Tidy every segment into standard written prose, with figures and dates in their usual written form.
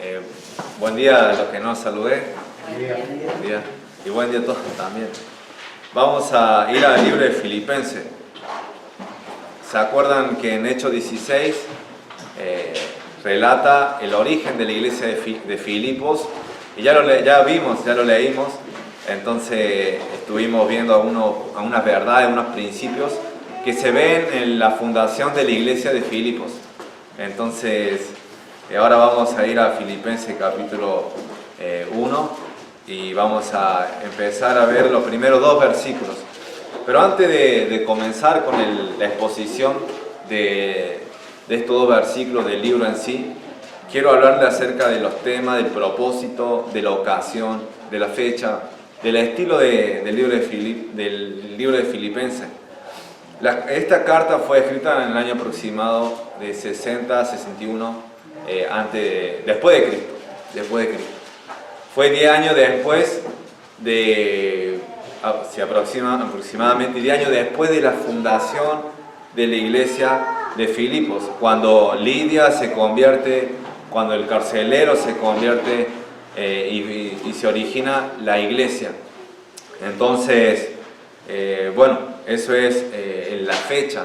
Eh, Buen día a los que no saludé. Buen Buen día. Y buen día a todos también. Vamos a ir al libro de Filipenses. ¿Se acuerdan que en Hechos 16 relata el origen de la iglesia de Filipos? Y ya lo leímos. Entonces estuvimos viendo algunas verdades, unos principios que se ven en la fundación de la iglesia de Filipos. Entonces, ahora vamos a ir a Filipenses capítulo 1 y vamos a empezar a ver los primeros dos versículos. Pero antes de comenzar con la exposición de estos dos versículos del libro en sí, quiero hablarle acerca de los temas, del propósito, de la ocasión, de la fecha, del estilo del libro de Filipenses. Esta carta fue escrita en el año aproximado de 60-61 después de Cristo. Fue 10 años después aproximadamente 10 años después de la fundación de la iglesia de Filipos, cuando Lidia se convierte, cuando el carcelero se convierte y se origina la iglesia. Entonces, eso es la fecha.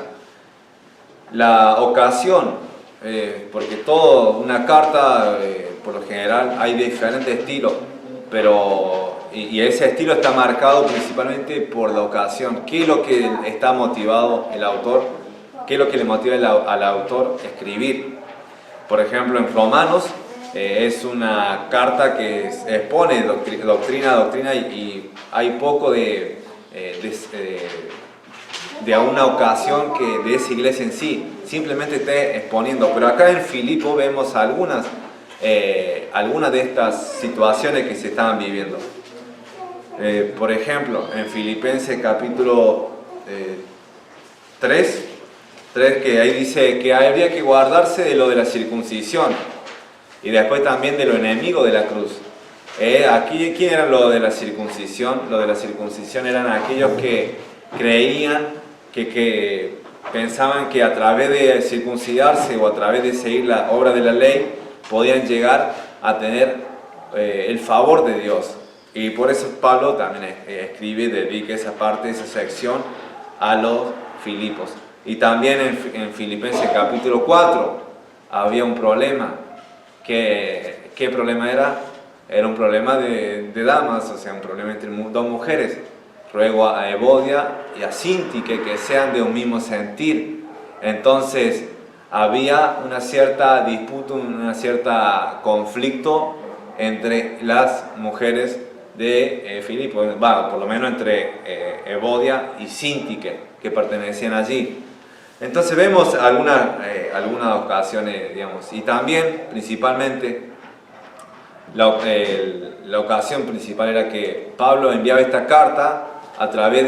La ocasión, porque toda una carta, por lo general, hay diferentes estilos, y ese estilo está marcado principalmente por la ocasión. ¿Qué es lo que está motivado el autor? ¿Qué es lo que le motiva al autor a escribir? Por ejemplo, en Romanos es una carta que expone doctrina y hay poco de una ocasión de esa iglesia en sí, simplemente está exponiendo. Pero acá en Filipo vemos algunas de estas situaciones que se estaban viviendo. Por ejemplo, en Filipenses capítulo 3, que ahí dice que habría que guardarse de lo de la circuncisión y después también de lo enemigo de la cruz. Aquí, ¿quién era lo de la circuncisión? Lo de la circuncisión eran aquellos que creían, que pensaban que a través de circuncidarse o a través de seguir la obra de la ley podían llegar a tener el favor de Dios. Y por eso Pablo también dedica esa parte, esa sección a los Filipos. Y también en Filipenses capítulo 4 había un problema. ¿Qué problema era? Era un problema de damas, o sea, un problema entre dos mujeres. Ruego a Evodia y a Síntique que sean de un mismo sentir. Entonces había una cierta disputa, un cierto conflicto entre las mujeres de Filipo, por lo menos entre Evodia y Síntique, que pertenecían allí. Entonces vemos algunas ocasiones, digamos, y también principalmente la ocasión principal era que Pablo enviaba esta carta a través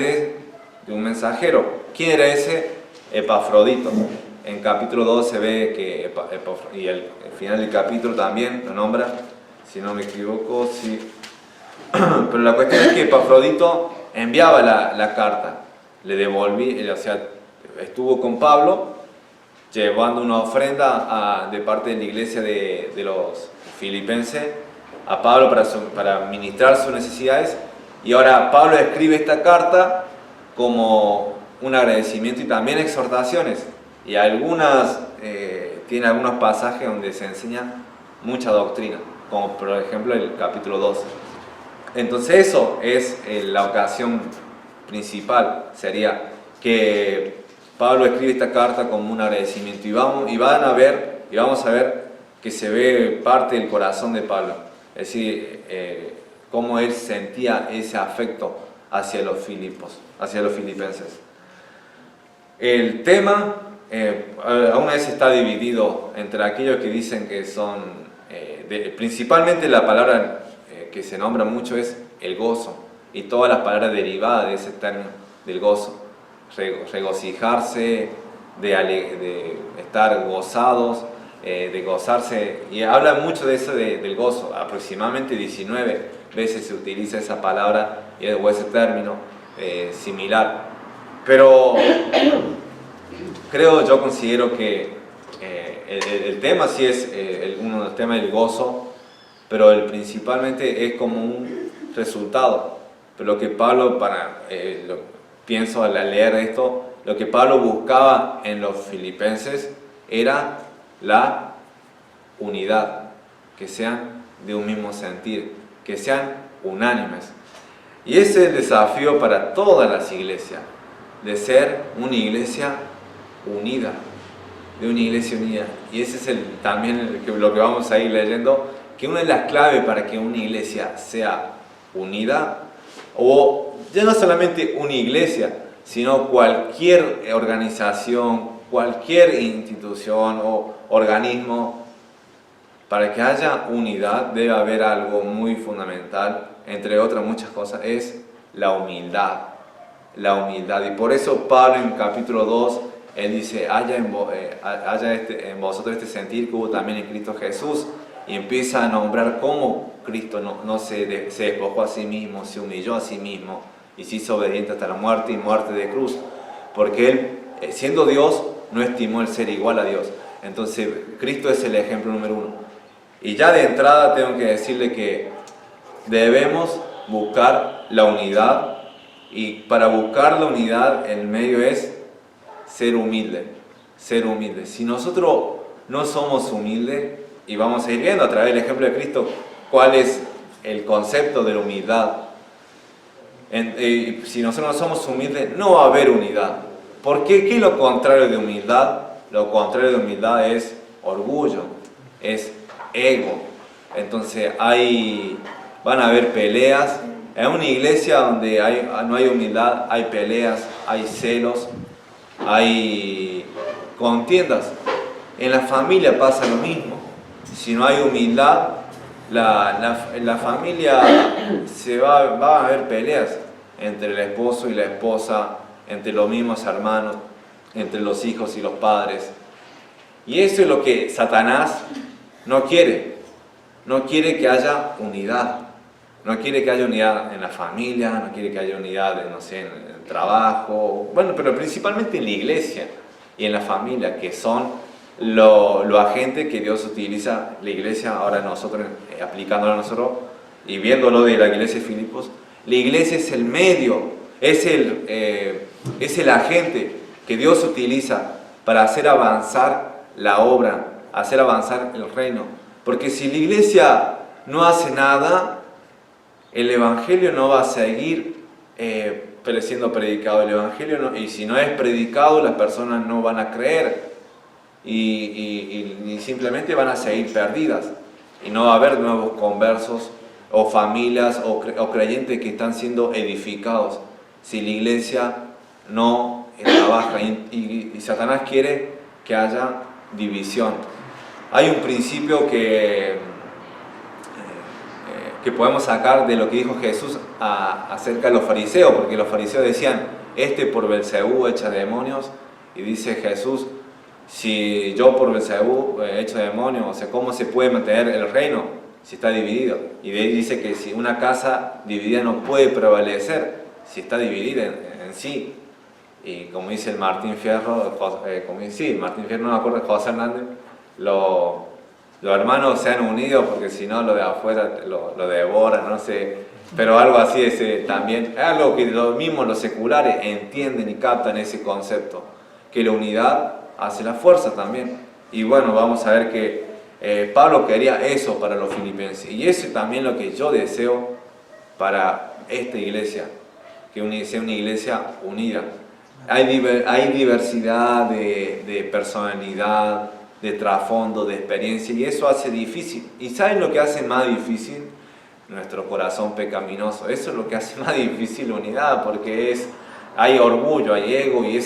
de un mensajero. ¿Quién era ese? Epafrodito. En capítulo 2 se ve que, y el final del capítulo también lo nombra, si no me equivoco, sí. Pero la cuestión es que Epafrodito enviaba la carta, le devolví, o sea, estuvo con Pablo llevando una ofrenda de parte de la iglesia de los filipenses a Pablo para ministrar sus necesidades. Y ahora Pablo escribe esta carta como un agradecimiento y también exhortaciones. Y tiene algunos pasajes donde se enseña mucha doctrina, como por ejemplo el capítulo 12. Entonces eso es la ocasión principal, sería que Pablo escribe esta carta como un agradecimiento. Y vamos a ver que se ve parte del corazón de Pablo. Es decir, cómo él sentía ese afecto hacia los filipenses. El tema aún vez está dividido entre aquellos que dicen que son, principalmente la palabra que se nombra mucho es el gozo, y todas las palabras derivadas de ese término del gozo, regocijarse, de estar gozados, de gozarse, y habla mucho de eso del gozo. Aproximadamente 19 veces se utiliza esa palabra o ese término similar. Pero yo considero que el tema sí es uno de los temas del gozo, pero principalmente es como un resultado. Pero lo que Pablo, pienso al leer esto, lo que Pablo buscaba en los filipenses era la unidad, que sean de un mismo sentir, que sean unánimes. Y ese es el desafío para todas las iglesias, de ser una iglesia unida, de una iglesia unida. Y ese es también lo que vamos a ir leyendo, que una de las claves para que una iglesia sea unida, o ya no solamente una iglesia, sino cualquier organización, cualquier institución o organismo, para que haya unidad debe haber algo muy fundamental, entre otras muchas cosas, es la humildad. La humildad. Y por eso Pablo en capítulo 2, él dice, haya en vosotros este sentir que hubo también en Cristo Jesús, y empieza a nombrar cómo Cristo no se despojó a sí mismo, se humilló a sí mismo, y se hizo obediente hasta la muerte y muerte de cruz, porque él, siendo Dios, no estimó el ser igual a Dios. Entonces Cristo es el ejemplo número uno. Y ya de entrada tengo que decirle que debemos buscar la unidad, y para buscar la unidad el medio es ser humilde, ser humilde. Si nosotros no somos humildes, y vamos a ir viendo a través del ejemplo de Cristo cuál es el concepto de la humildad, si nosotros no somos humildes no va a haber unidad. ¿Por qué? ¿Qué es lo contrario de humildad? Lo contrario de humildad es orgullo, es ego. Entonces van a haber peleas. En una iglesia donde no hay humildad, hay peleas, hay celos, hay contiendas. En la familia pasa lo mismo. Si no hay humildad, la familia va a haber peleas entre el esposo y la esposa, entre los mismos hermanos, entre los hijos y los padres. Y eso es lo que Satanás no quiere. No quiere que haya unidad. No quiere que haya unidad en la familia, no quiere que haya unidad, no sé, en el trabajo, bueno, pero principalmente en la iglesia y en la familia, que son los agentes que Dios utiliza. La iglesia, ahora nosotros, aplicándolo a nosotros y viéndolo de la iglesia de Filipos, la iglesia es el medio, es el agente que Dios utiliza para hacer avanzar la obra, hacer avanzar el reino. Porque si la iglesia no hace nada, el evangelio no va a seguir siendo predicado. El evangelio no, y si no es predicado, las personas no van a creer y simplemente van a seguir perdidas, y no va a haber nuevos conversos o familias o creyentes que están siendo edificados si la iglesia no trabaja. Y Satanás quiere que haya división. Hay un principio que podemos sacar de lo que dijo Jesús acerca de los fariseos, porque los fariseos decían, por Belcebú echa demonios, y dice Jesús, si yo por Belcebú echo demonios, o sea, ¿cómo se puede mantener el reino si está dividido? Y de ahí dice que si una casa dividida no puede prevalecer si está dividida en sí. Y como dice el Martín Fierro, Martín Fierro, no me acuerdo, José Hernández, los hermanos se han unido porque si no lo de afuera lo devoran, no sé, pero algo así también, es algo que los mismos, los seculares, entienden y captan ese concepto, que la unidad hace la fuerza también. Y bueno, vamos a ver que Pablo quería eso para los filipenses, y eso es también lo que yo deseo para esta iglesia, que sea una iglesia unida. Hay diversidad de personalidad, de trasfondo, de experiencia, y eso hace difícil. ¿Y saben lo que hace más difícil? Nuestro corazón pecaminoso. Eso es lo que hace más difícil la unidad, porque hay orgullo, hay ego, y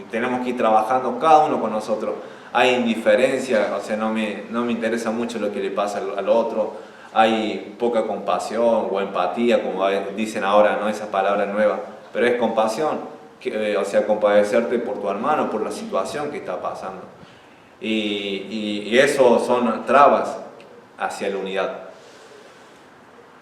tenemos que ir trabajando cada uno con nosotros. Hay indiferencia, o sea, no me interesa mucho lo que le pasa al otro. Hay poca compasión o empatía, como dicen ahora, ¿no? Esa palabra nueva, pero es compasión, o sea, compadecerte por tu hermano, por la situación que está pasando. Y eso son trabas hacia la unidad.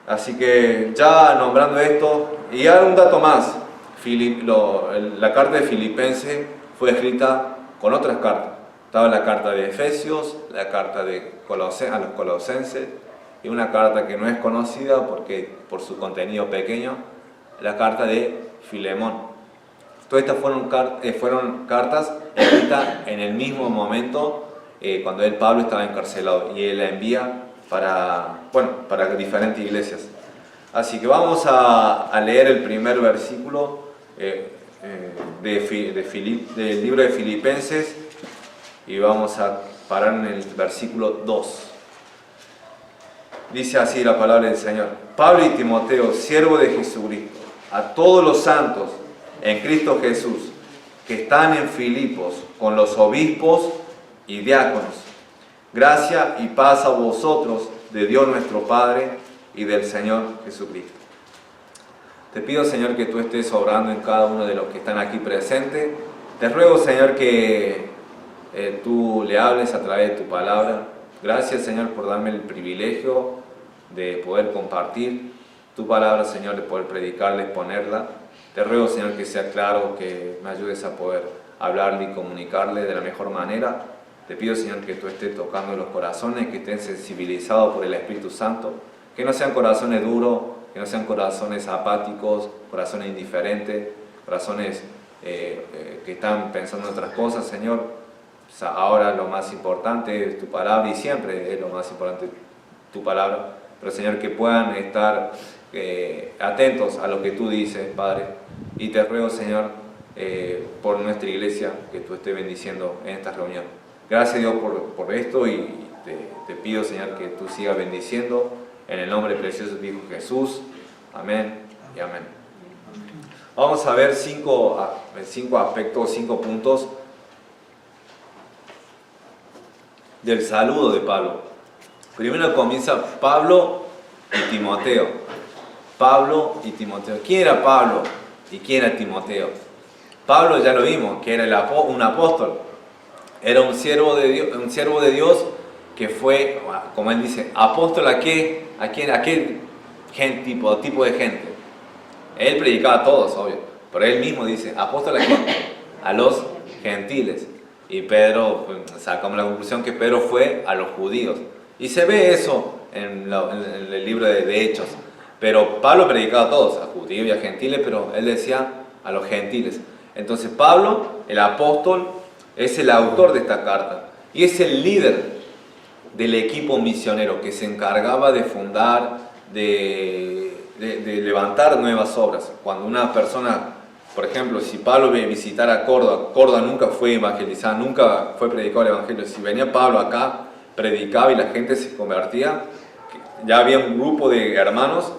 Así que ya nombrando esto, y ahora un dato más, la carta de Filipenses fue escrita con otras cartas. Estaba la carta de Efesios, la carta a los Colosenses, y una carta que no es conocida porque, por su contenido pequeño, la carta de Filemón. Todas estas fueron cartas escritas en el mismo momento cuando Pablo estaba encarcelado, y él la envía para diferentes iglesias. Así que vamos a leer el primer versículo del libro de Filipenses, y vamos a parar en el versículo 2. Dice así la palabra del Señor: Pablo y Timoteo, siervo de Jesucristo, a todos los santos en Cristo Jesús, que están en Filipos, con los obispos y diáconos. Gracia y paz a vosotros, de Dios nuestro Padre y del Señor Jesucristo. Te pido, Señor, que tú estés obrando en cada uno de los que están aquí presentes. Te ruego, Señor, que tú le hables a través de tu palabra. Gracias, Señor, por darme el privilegio de poder compartir tu palabra, Señor, de poder predicarla, exponerla. Te ruego, Señor, que sea claro, que me ayudes a poder hablarle y comunicarle de la mejor manera. Te pido, Señor, que tú estés tocando los corazones, que estén sensibilizados por el Espíritu Santo, que no sean corazones duros, que no sean corazones apáticos, corazones indiferentes, corazones que están pensando en otras cosas, Señor. O sea, ahora lo más importante es tu palabra, y siempre es lo más importante tu palabra, pero, Señor, que puedan estar atentos a lo que tú dices, Padre. Y te ruego, Señor, por nuestra iglesia, que tú estés bendiciendo en esta reunión. Gracias, Dios, por esto, y te pido, Señor, que tú sigas bendiciendo en el nombre precioso de Hijo Jesús. Amén y amén. Vamos a ver cinco aspectos, 5 puntos del saludo de Pablo. Primero comienza Pablo y Timoteo. Pablo y Timoteo. ¿Quién era Pablo y quién era Timoteo? Pablo ya lo vimos, que era un apóstol. Era un siervo de Dios que fue, como él dice, apóstol a qué tipo de gente. Él predicaba a todos, obvio, pero él mismo dice, apóstol a quién, a los gentiles. Y Pedro, sacamos la conclusión que Pedro fue a los judíos. Y se ve eso en el libro de Hechos. Pero Pablo predicaba a todos, a judíos y a gentiles, pero él decía a los gentiles. Entonces Pablo, el apóstol, es el autor de esta carta y es el líder del equipo misionero que se encargaba de fundar, de levantar nuevas obras. Cuando una persona, por ejemplo, si Pablo visitara Córdoba, Córdoba nunca fue evangelizada, nunca fue predicado el evangelio. Si venía Pablo acá, predicaba y la gente se convertía, ya había un grupo de hermanos,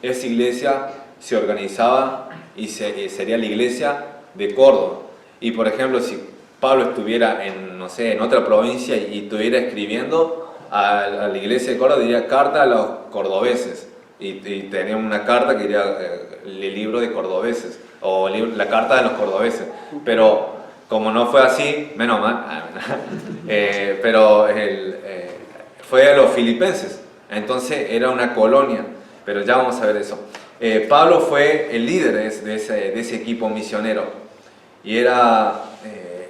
esa iglesia se organizaba y sería la iglesia de Córdoba. Y por ejemplo, si Pablo estuviera en otra provincia y estuviera escribiendo a la iglesia de Córdoba, diría carta a los cordobeses, y tenía una carta que diría el libro de cordobeses, o la carta de los cordobeses. Pero como no fue así, menos mal, pero fue a los filipenses, entonces era una colonia, pero ya vamos a ver eso. Pablo fue el líder de ese equipo misionero, y era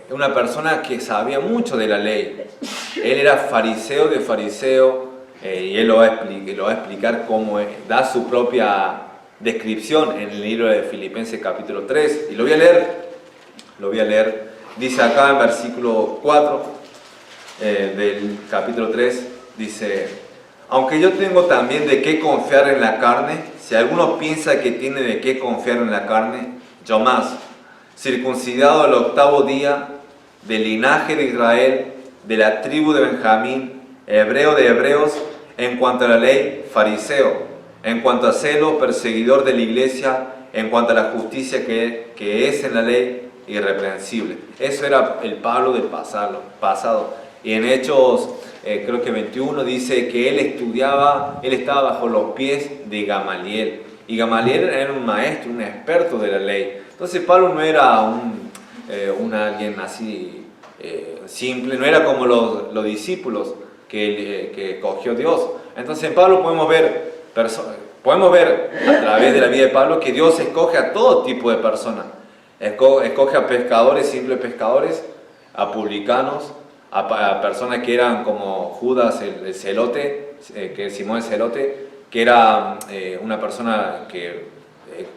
una persona que sabía mucho de la ley. Él era fariseo de fariseo, y él lo va a explicar cómo da su propia descripción en el libro de Filipenses capítulo 3, y lo voy a leer. Dice acá en versículo 4 del capítulo 3, dice: aunque yo tengo también de qué confiar en la carne, si alguno piensa que tiene de qué confiar en la carne, yo más, circuncidado al 8º día, del linaje de Israel, de la tribu de Benjamín, hebreo de hebreos, en cuanto a la ley, fariseo, en cuanto a celo, perseguidor de la iglesia, en cuanto a la justicia que es en la ley, irreprensible. Eso era el Pablo del pasado. Y en Hechos, creo que 21, dice que él estaba bajo los pies de Gamaliel. Y Gamaliel era un maestro, un experto de la ley. Entonces Pablo no era alguien así simple, no era como los discípulos que escogió Dios. Entonces en Pablo podemos ver a través de la vida de Pablo que Dios escoge a todo tipo de personas. Escoge a pescadores, simples pescadores, a publicanos, a personas que eran como Judas el celote, que es Simón el Celote, que era una persona que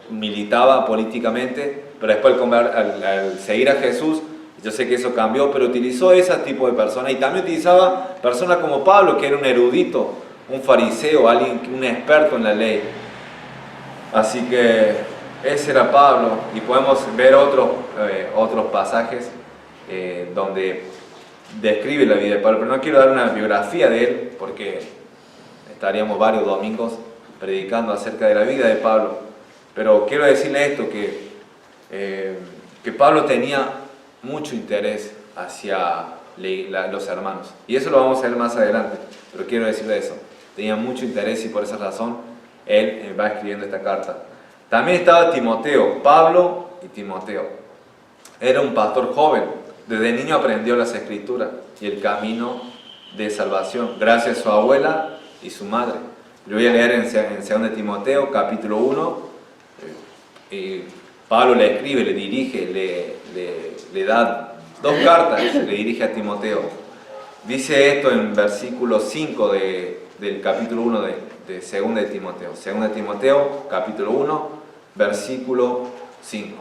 militaba políticamente, pero después al seguir a Jesús, yo sé que eso cambió, pero utilizó ese tipo de personas, y también utilizaba personas como Pablo, que era un erudito, un fariseo, un experto en la ley. Así que ese era Pablo, y podemos ver otros pasajes donde describe la vida de Pablo, pero no quiero dar una biografía de él, porque estaríamos varios domingos predicando acerca de la vida de Pablo. Pero quiero decirle esto, que Pablo tenía mucho interés hacia los hermanos, y eso lo vamos a ver más adelante, pero quiero decirle eso, tenía mucho interés, y por esa razón él va escribiendo esta carta. También estaba Timoteo, Pablo y Timoteo. Era un pastor joven, desde niño aprendió las escrituras y el camino de salvación, gracias a su abuela y su madre. Lo voy a leer en 2 Timoteo, capítulo 1. Pablo le escribe, le dirige, le da 2 cartas, le dirige a Timoteo. Dice esto en versículo 5 del capítulo 1 de 2 de Timoteo. 2 Timoteo, capítulo 1, versículo 5.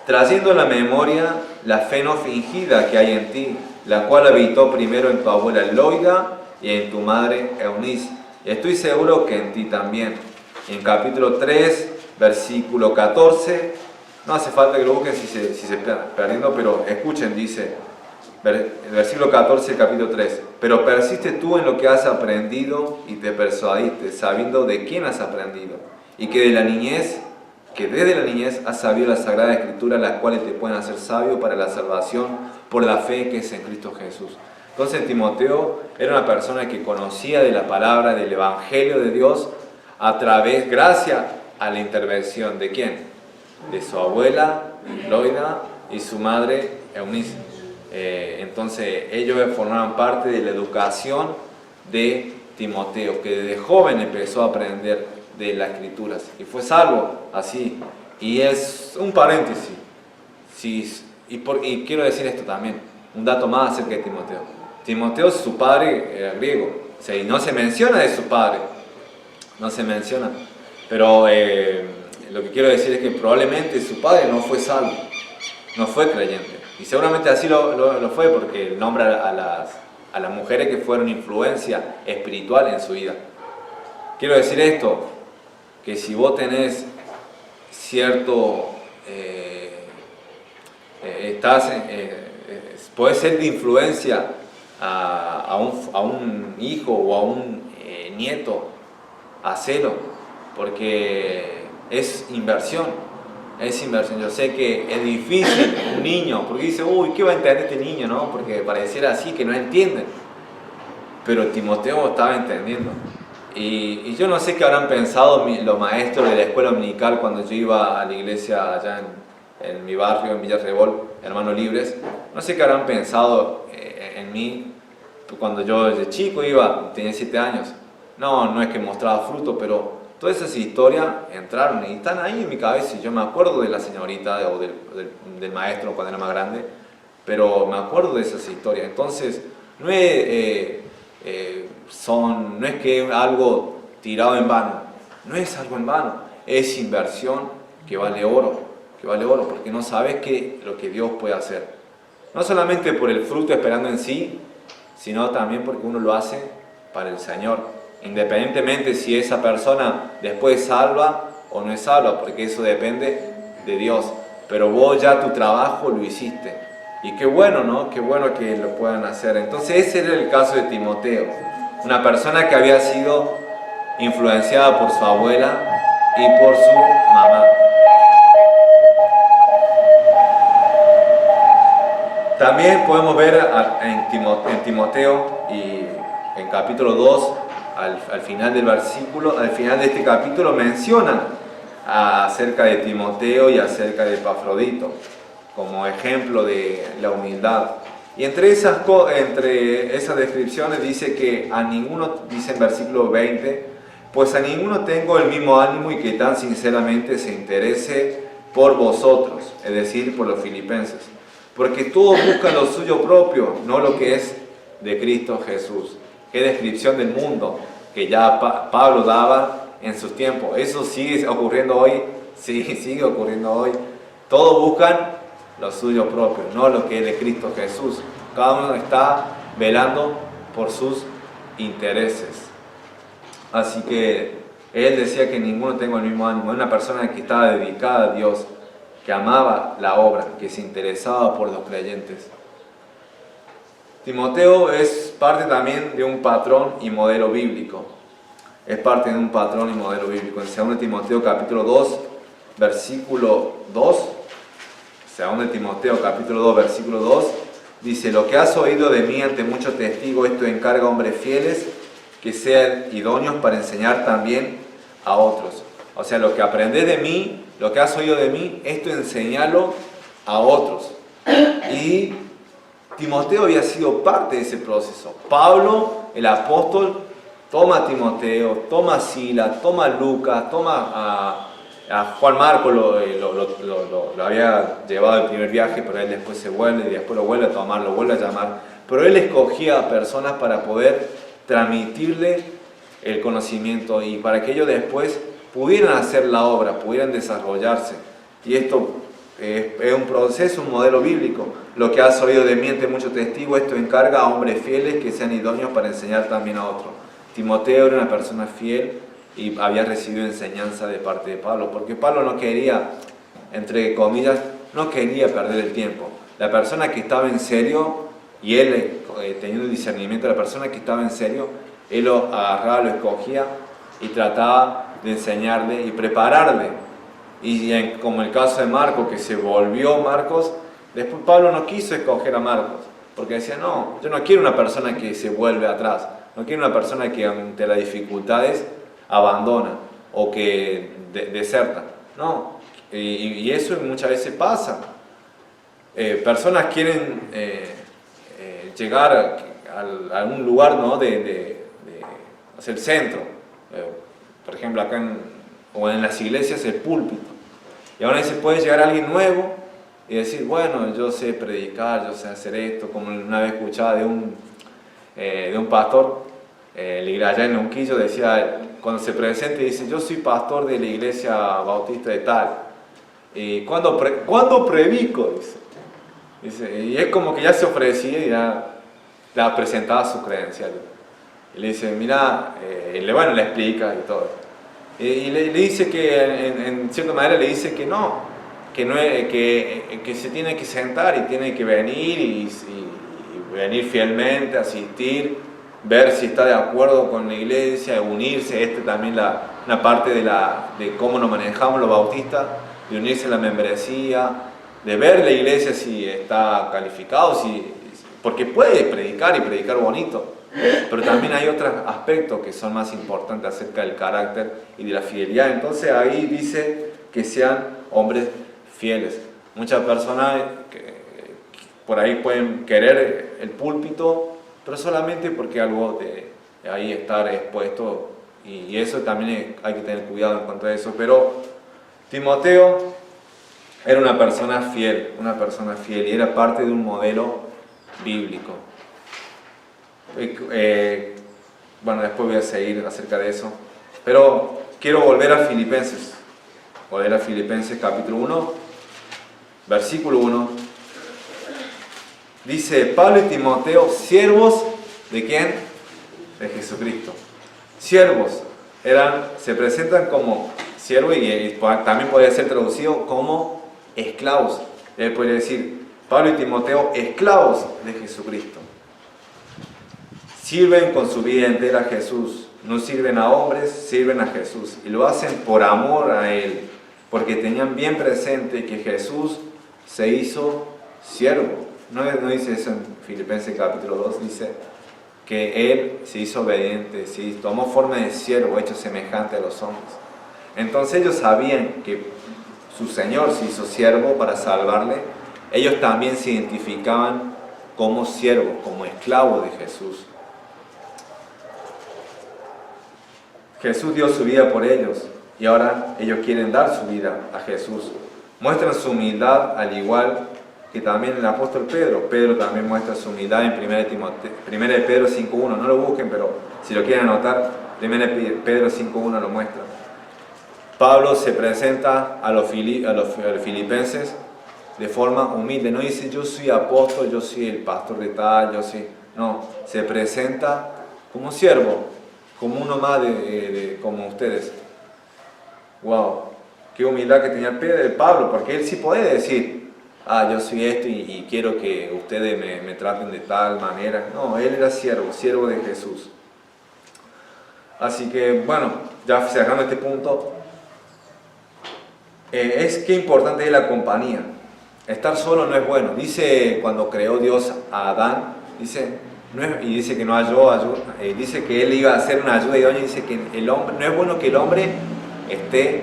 Trayendo a la memoria la fe no fingida que hay en ti, la cual habitó primero en tu abuela Loida y en tu madre Eunice. Estoy seguro que en ti también. En capítulo 3, versículo 14, no hace falta que lo busquen si se perdiendo, pero escuchen, dice, el versículo 14 del capítulo 3, pero persiste tú en lo que has aprendido y te persuadiste, sabiendo de quién has aprendido, y que desde la niñez has sabido la Sagrada Escritura, las cuales te pueden hacer sabio para la salvación por la fe que es en Cristo Jesús. Entonces Timoteo era una persona que conocía de la palabra, del Evangelio de Dios, gracias a la intervención ¿de quién? De su abuela Loida y su madre Eunice. Entonces ellos formaban parte de la educación de Timoteo, que desde joven empezó a aprender de las Escrituras y fue salvo así. Y es un paréntesis, y quiero decir esto también, un dato más acerca de Timoteo. Timoteo, su padre era griego, y no se menciona de su padre, no se menciona, pero lo que quiero decir es que probablemente su padre no fue salvo, no fue creyente, y seguramente así lo fue, porque nombra a las mujeres que fueron influencia espiritual en su vida. Quiero decir esto, que si vos tenés cierto, podés ser de influencia a un hijo o a un nieto, hacelo, porque es inversión. Yo sé que es difícil un niño, porque dice, uy, ¿qué va a entender este niño? ¿No? Porque pareciera así que no entienden. Pero Timoteo estaba entendiendo. Y yo no sé qué habrán pensado los maestros de la escuela dominical cuando yo iba a la iglesia allá en mi barrio, en Villa Rebol, Hermanos Libres. No sé qué habrán pensado en mí cuando yo desde chico tenía 7 años. No es que mostraba fruto, pero todas esas historias entraron y están ahí en mi cabeza. Y yo me acuerdo de la señorita o del maestro cuando era más grande, pero me acuerdo de esas historias. Entonces, no es que algo tirado en vano, no es algo en vano, es inversión que vale oro, porque no sabes lo que Dios puede hacer. No solamente por el fruto esperando en sí, sino también porque uno lo hace para el Señor, independientemente si esa persona después es salva o no es salva, porque eso depende de Dios. Pero vos ya tu trabajo lo hiciste. Y qué bueno, ¿no? Qué bueno que lo puedan hacer. Entonces ese era el caso de Timoteo, una persona que había sido influenciada por su abuela y por su mamá. También podemos ver en Timoteo y en capítulo 2, al final de este capítulo menciona acerca de Timoteo y acerca de Epafrodito como ejemplo de la humildad. Y entre esas descripciones dice que a ninguno, dice en versículo 20, pues a ninguno tengo el mismo ánimo y que tan sinceramente se interese por vosotros, es decir, por los filipenses, porque todos buscan lo suyo propio, no lo que es de Cristo Jesús. Qué descripción del mundo. que ya Pablo daba en sus tiempos. Eso sigue ocurriendo hoy, sí, sigue ocurriendo hoy. Todos buscan lo suyo propio, no lo que es de Cristo Jesús. Cada uno está velando por sus intereses. Así que él decía que ninguno tenga el mismo ánimo. Era una persona que estaba dedicada a Dios, que amaba la obra, que se interesaba por los creyentes. Timoteo es parte también de un patrón y modelo bíblico. Es parte de un patrón y modelo bíblico. En 2 Timoteo capítulo 2, versículo 2, 2 Timoteo capítulo 2, versículo 2, dice: lo que has oído de mí ante muchos testigos, esto encarga a hombres fieles que sean idóneos para enseñar también a otros. O sea, lo que aprendes de mí, lo que has oído de mí, esto enseñalo a otros. Y Timoteo había sido parte de ese proceso. Pablo, el apóstol, toma a Timoteo, toma a Silas, toma a Lucas, toma a Juan Marcos, lo había llevado el primer viaje, pero él después se vuelve y después lo vuelve a tomar, lo vuelve a llamar. Pero él escogía a personas para poder transmitirle el conocimiento y para que ellos después pudieran hacer la obra, pudieran desarrollarse. Y esto es un proceso, un modelo bíblico. Lo que has oído de mí ante muchos testigos, esto encarga a hombres fieles que sean idóneos para enseñar también a otros. Timoteo era una persona fiel y había recibido enseñanza de parte de Pablo, porque Pablo no quería, entre comillas, no quería perder el tiempo. La persona que estaba en serio, y él teniendo discernimiento, la persona que estaba en serio, él lo agarraba, lo escogía y trataba de enseñarle y prepararle. Y como el caso de Marcos, que se volvió Marcos, después Pablo no quiso escoger a Marcos, porque decía: no, yo no quiero una persona que se vuelve atrás, no quiero una persona que ante las dificultades abandona o que deserta. No, y eso muchas veces pasa. Personas quieren llegar a un lugar, ¿no?, hacia el centro. Por ejemplo, acá o en las iglesias, el púlpito. Y ahora se puede llegar alguien nuevo y decir: bueno, yo sé predicar, yo sé hacer esto. Como una vez escuchaba de un pastor, allá en Unquillo, decía, cuando se presenta y dice: yo soy pastor de la iglesia bautista de tal. ¿Y cuándo predico? Dice, y es como que ya se ofrecía y ya presentaba su credencial. Y le dice: mira, bueno, le explica y todo. Y le dice que, en cierta manera, le dice que no, que se tiene que sentar y tiene que venir y venir fielmente, asistir, ver si está de acuerdo con la iglesia, unirse. También una parte de cómo nos manejamos los bautistas, de unirse a la membresía, de ver la iglesia si está calificado, porque puede predicar y predicar bonito. Pero también hay otros aspectos que son más importantes acerca del carácter y de la fidelidad. Entonces ahí dice que sean hombres fieles. Muchas personas que por ahí pueden querer el púlpito, pero solamente porque algo de ahí estar expuesto, y eso también hay que tener cuidado en cuanto a eso. Pero Timoteo era una persona fiel y era parte de un modelo bíblico. Bueno, después voy a seguir acerca de eso, pero quiero volver a Filipenses capítulo 1, versículo 1. Dice: Pablo y Timoteo, siervos ¿de quién? De Jesucristo. Siervos se presentan como siervos, y también podría ser traducido como esclavos. Él podría decir: Pablo y Timoteo, esclavos de Jesucristo. Sirven con su vida entera a Jesús. No sirven a hombres, sirven a Jesús. Y lo hacen por amor a Él, porque tenían bien presente que Jesús se hizo siervo. No dice eso en Filipenses capítulo 2, dice que Él se hizo obediente, tomó forma de siervo, hecho semejante a los hombres. Entonces ellos sabían que su Señor se hizo siervo para salvarle. Ellos también se identificaban como siervos, como esclavos de Jesús. Jesús dio su vida por ellos y ahora ellos quieren dar su vida a Jesús. Muestran su humildad al igual que también el apóstol Pedro. Pedro también muestra su humildad en 1 de Pedro 5.1. No lo busquen, pero si lo quieren anotar, 1 Pedro 5.1 lo muestra. Pablo se presenta a los filipenses de forma humilde. No dice yo soy apóstol, yo soy el pastor de tal, yo soy... No, se presenta como siervo, como uno más como ustedes. Wow, qué humildad que tenía Pablo, porque él sí podía decir, yo soy esto y quiero que ustedes me traten de tal manera. No, él era siervo de Jesús. Así que, bueno, ya cerrando este punto, qué importante es la compañía. Estar solo no es bueno. Dice cuando creó Dios a Adán, dice que no halló ayuda, dice que él iba a hacer una ayuda idónea, dice que el hombre, no es bueno que el hombre esté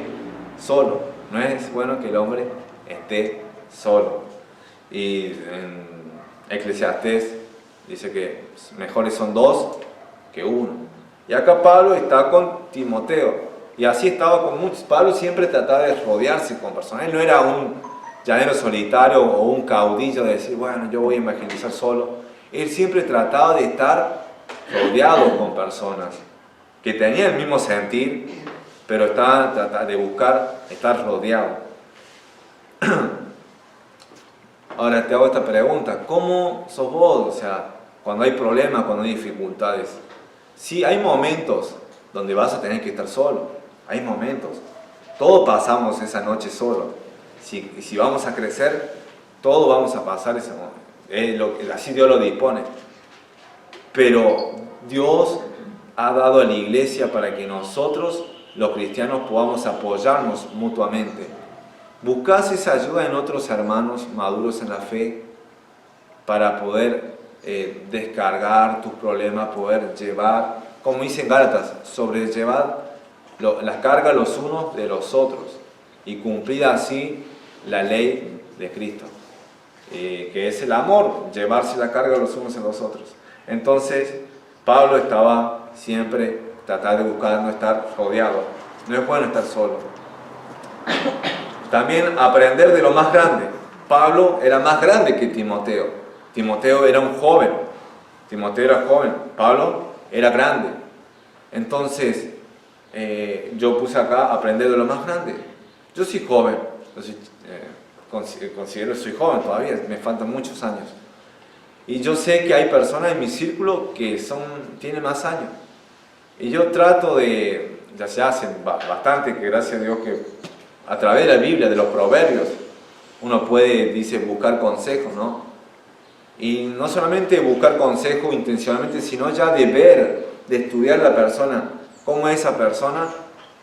solo. No es bueno que el hombre esté solo. Y en Eclesiastés dice que mejores son dos que uno. Y acá Pablo está con Timoteo. Y así estaba con muchos. Pablo siempre trataba de rodearse con personas. Él no era un llanero solitario o un caudillo de decir, bueno, yo voy a evangelizar solo. Él siempre trataba de estar rodeado con personas que tenían el mismo sentir, pero estaba tratando de buscar estar rodeado. Ahora te hago esta pregunta, ¿cómo sos vos? O sea, cuando hay problemas, cuando hay dificultades. Sí, hay momentos donde vas a tener que estar solo, hay momentos. Todos pasamos esa noche solo. Si vamos a crecer, todos vamos a pasar ese momento. Así Dios lo dispone. Pero Dios ha dado a la iglesia para que nosotros, los cristianos, podamos apoyarnos mutuamente. Buscás esa ayuda en otros hermanos maduros en la fe para poder descargar tus problemas, poder llevar, como dice en Gálatas, sobrellevar las cargas los unos de los otros y cumplir así la ley de Cristo, que es el amor, llevarse la carga los unos en los otros. Entonces, Pablo estaba siempre tratando de buscar no estar rodeado. No es bueno estar solo. También aprender de lo más grande. Pablo era más grande que Timoteo. Timoteo era un joven. Timoteo era joven. Pablo era grande. Entonces, yo puse acá aprender de lo más grande. Yo soy joven. Considero que soy joven todavía. Me faltan muchos años. Y yo sé que hay personas en mi círculo que tienen más años. Y yo trato ya se hacen bastante, que gracias a Dios que a través de la Biblia, de los proverbios, uno puede, dice, buscar consejo, ¿no? Y no solamente buscar consejo intencionalmente, sino ya de ver, de estudiar la persona, cómo es esa persona,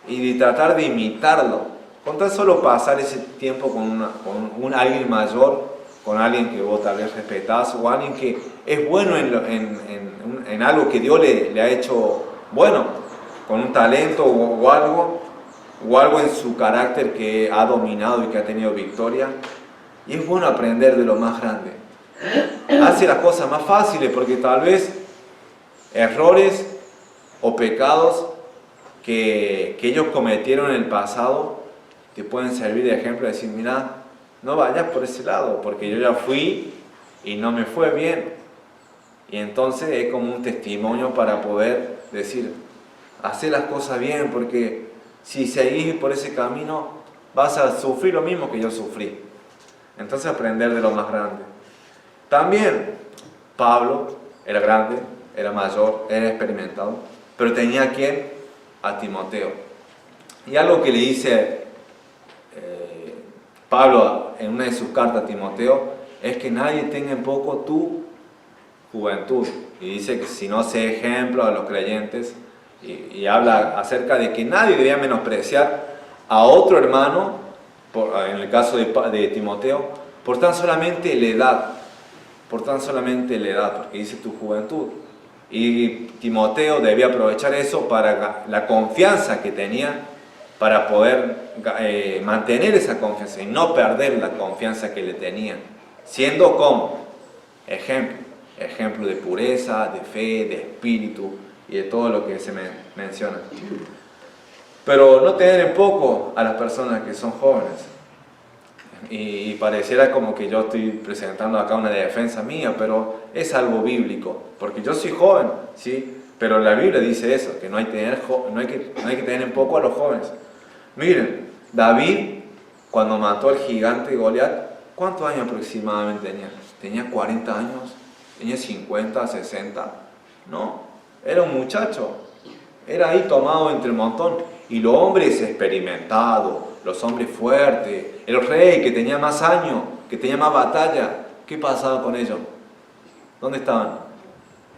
y de tratar de imitarlo. Con tan solo pasar ese tiempo con alguien mayor, con alguien que vos tal vez respetás, o alguien que es bueno en algo que Dios le ha hecho bueno, con un talento o algo en su carácter que ha dominado y que ha tenido victoria. Y es bueno aprender de lo más grande. Hace las cosas más fáciles porque tal vez errores o pecados que ellos cometieron en el pasado te pueden servir de ejemplo, de decir, mira, no vayas por ese lado porque yo ya fui y no me fue bien. Y entonces es como un testimonio para poder decir, hacer las cosas bien, porque si seguís por ese camino vas a sufrir lo mismo que yo sufrí. Entonces aprender de lo más grande. También Pablo era grande, era mayor, era experimentado, pero tenía ¿a quién? A Timoteo. Y algo que le dice Pablo en una de sus cartas a Timoteo es que nadie tenga en poco tu juventud. Y dice que si no sé ejemplo a los creyentes, y habla acerca de que nadie debía menospreciar a otro hermano, en el caso de Timoteo, por tan solamente la edad, porque dice tu juventud. Y Timoteo debía aprovechar eso para la confianza que tenía, para poder mantener esa confianza y no perder la confianza que le tenía, siendo como ejemplo de pureza, de fe, de espíritu y de todo lo que se menciona. Pero no tener en poco a las personas que son jóvenes. Y pareciera como que yo estoy presentando acá una defensa mía, pero es algo bíblico, porque yo soy joven, ¿sí? Pero la Biblia dice eso, que no hay que tener en poco a los jóvenes. Miren, David, cuando mató al gigante Goliat, ¿cuántos años aproximadamente tenía? ¿Tenía 40 años? ¿Tenía 50, 60? No, era un muchacho. Era ahí tomado entre el montón. Y los hombres experimentados, los hombres fuertes, el rey que tenía más años, que tenía más batalla, ¿qué pasaba con ellos? ¿Dónde estaban?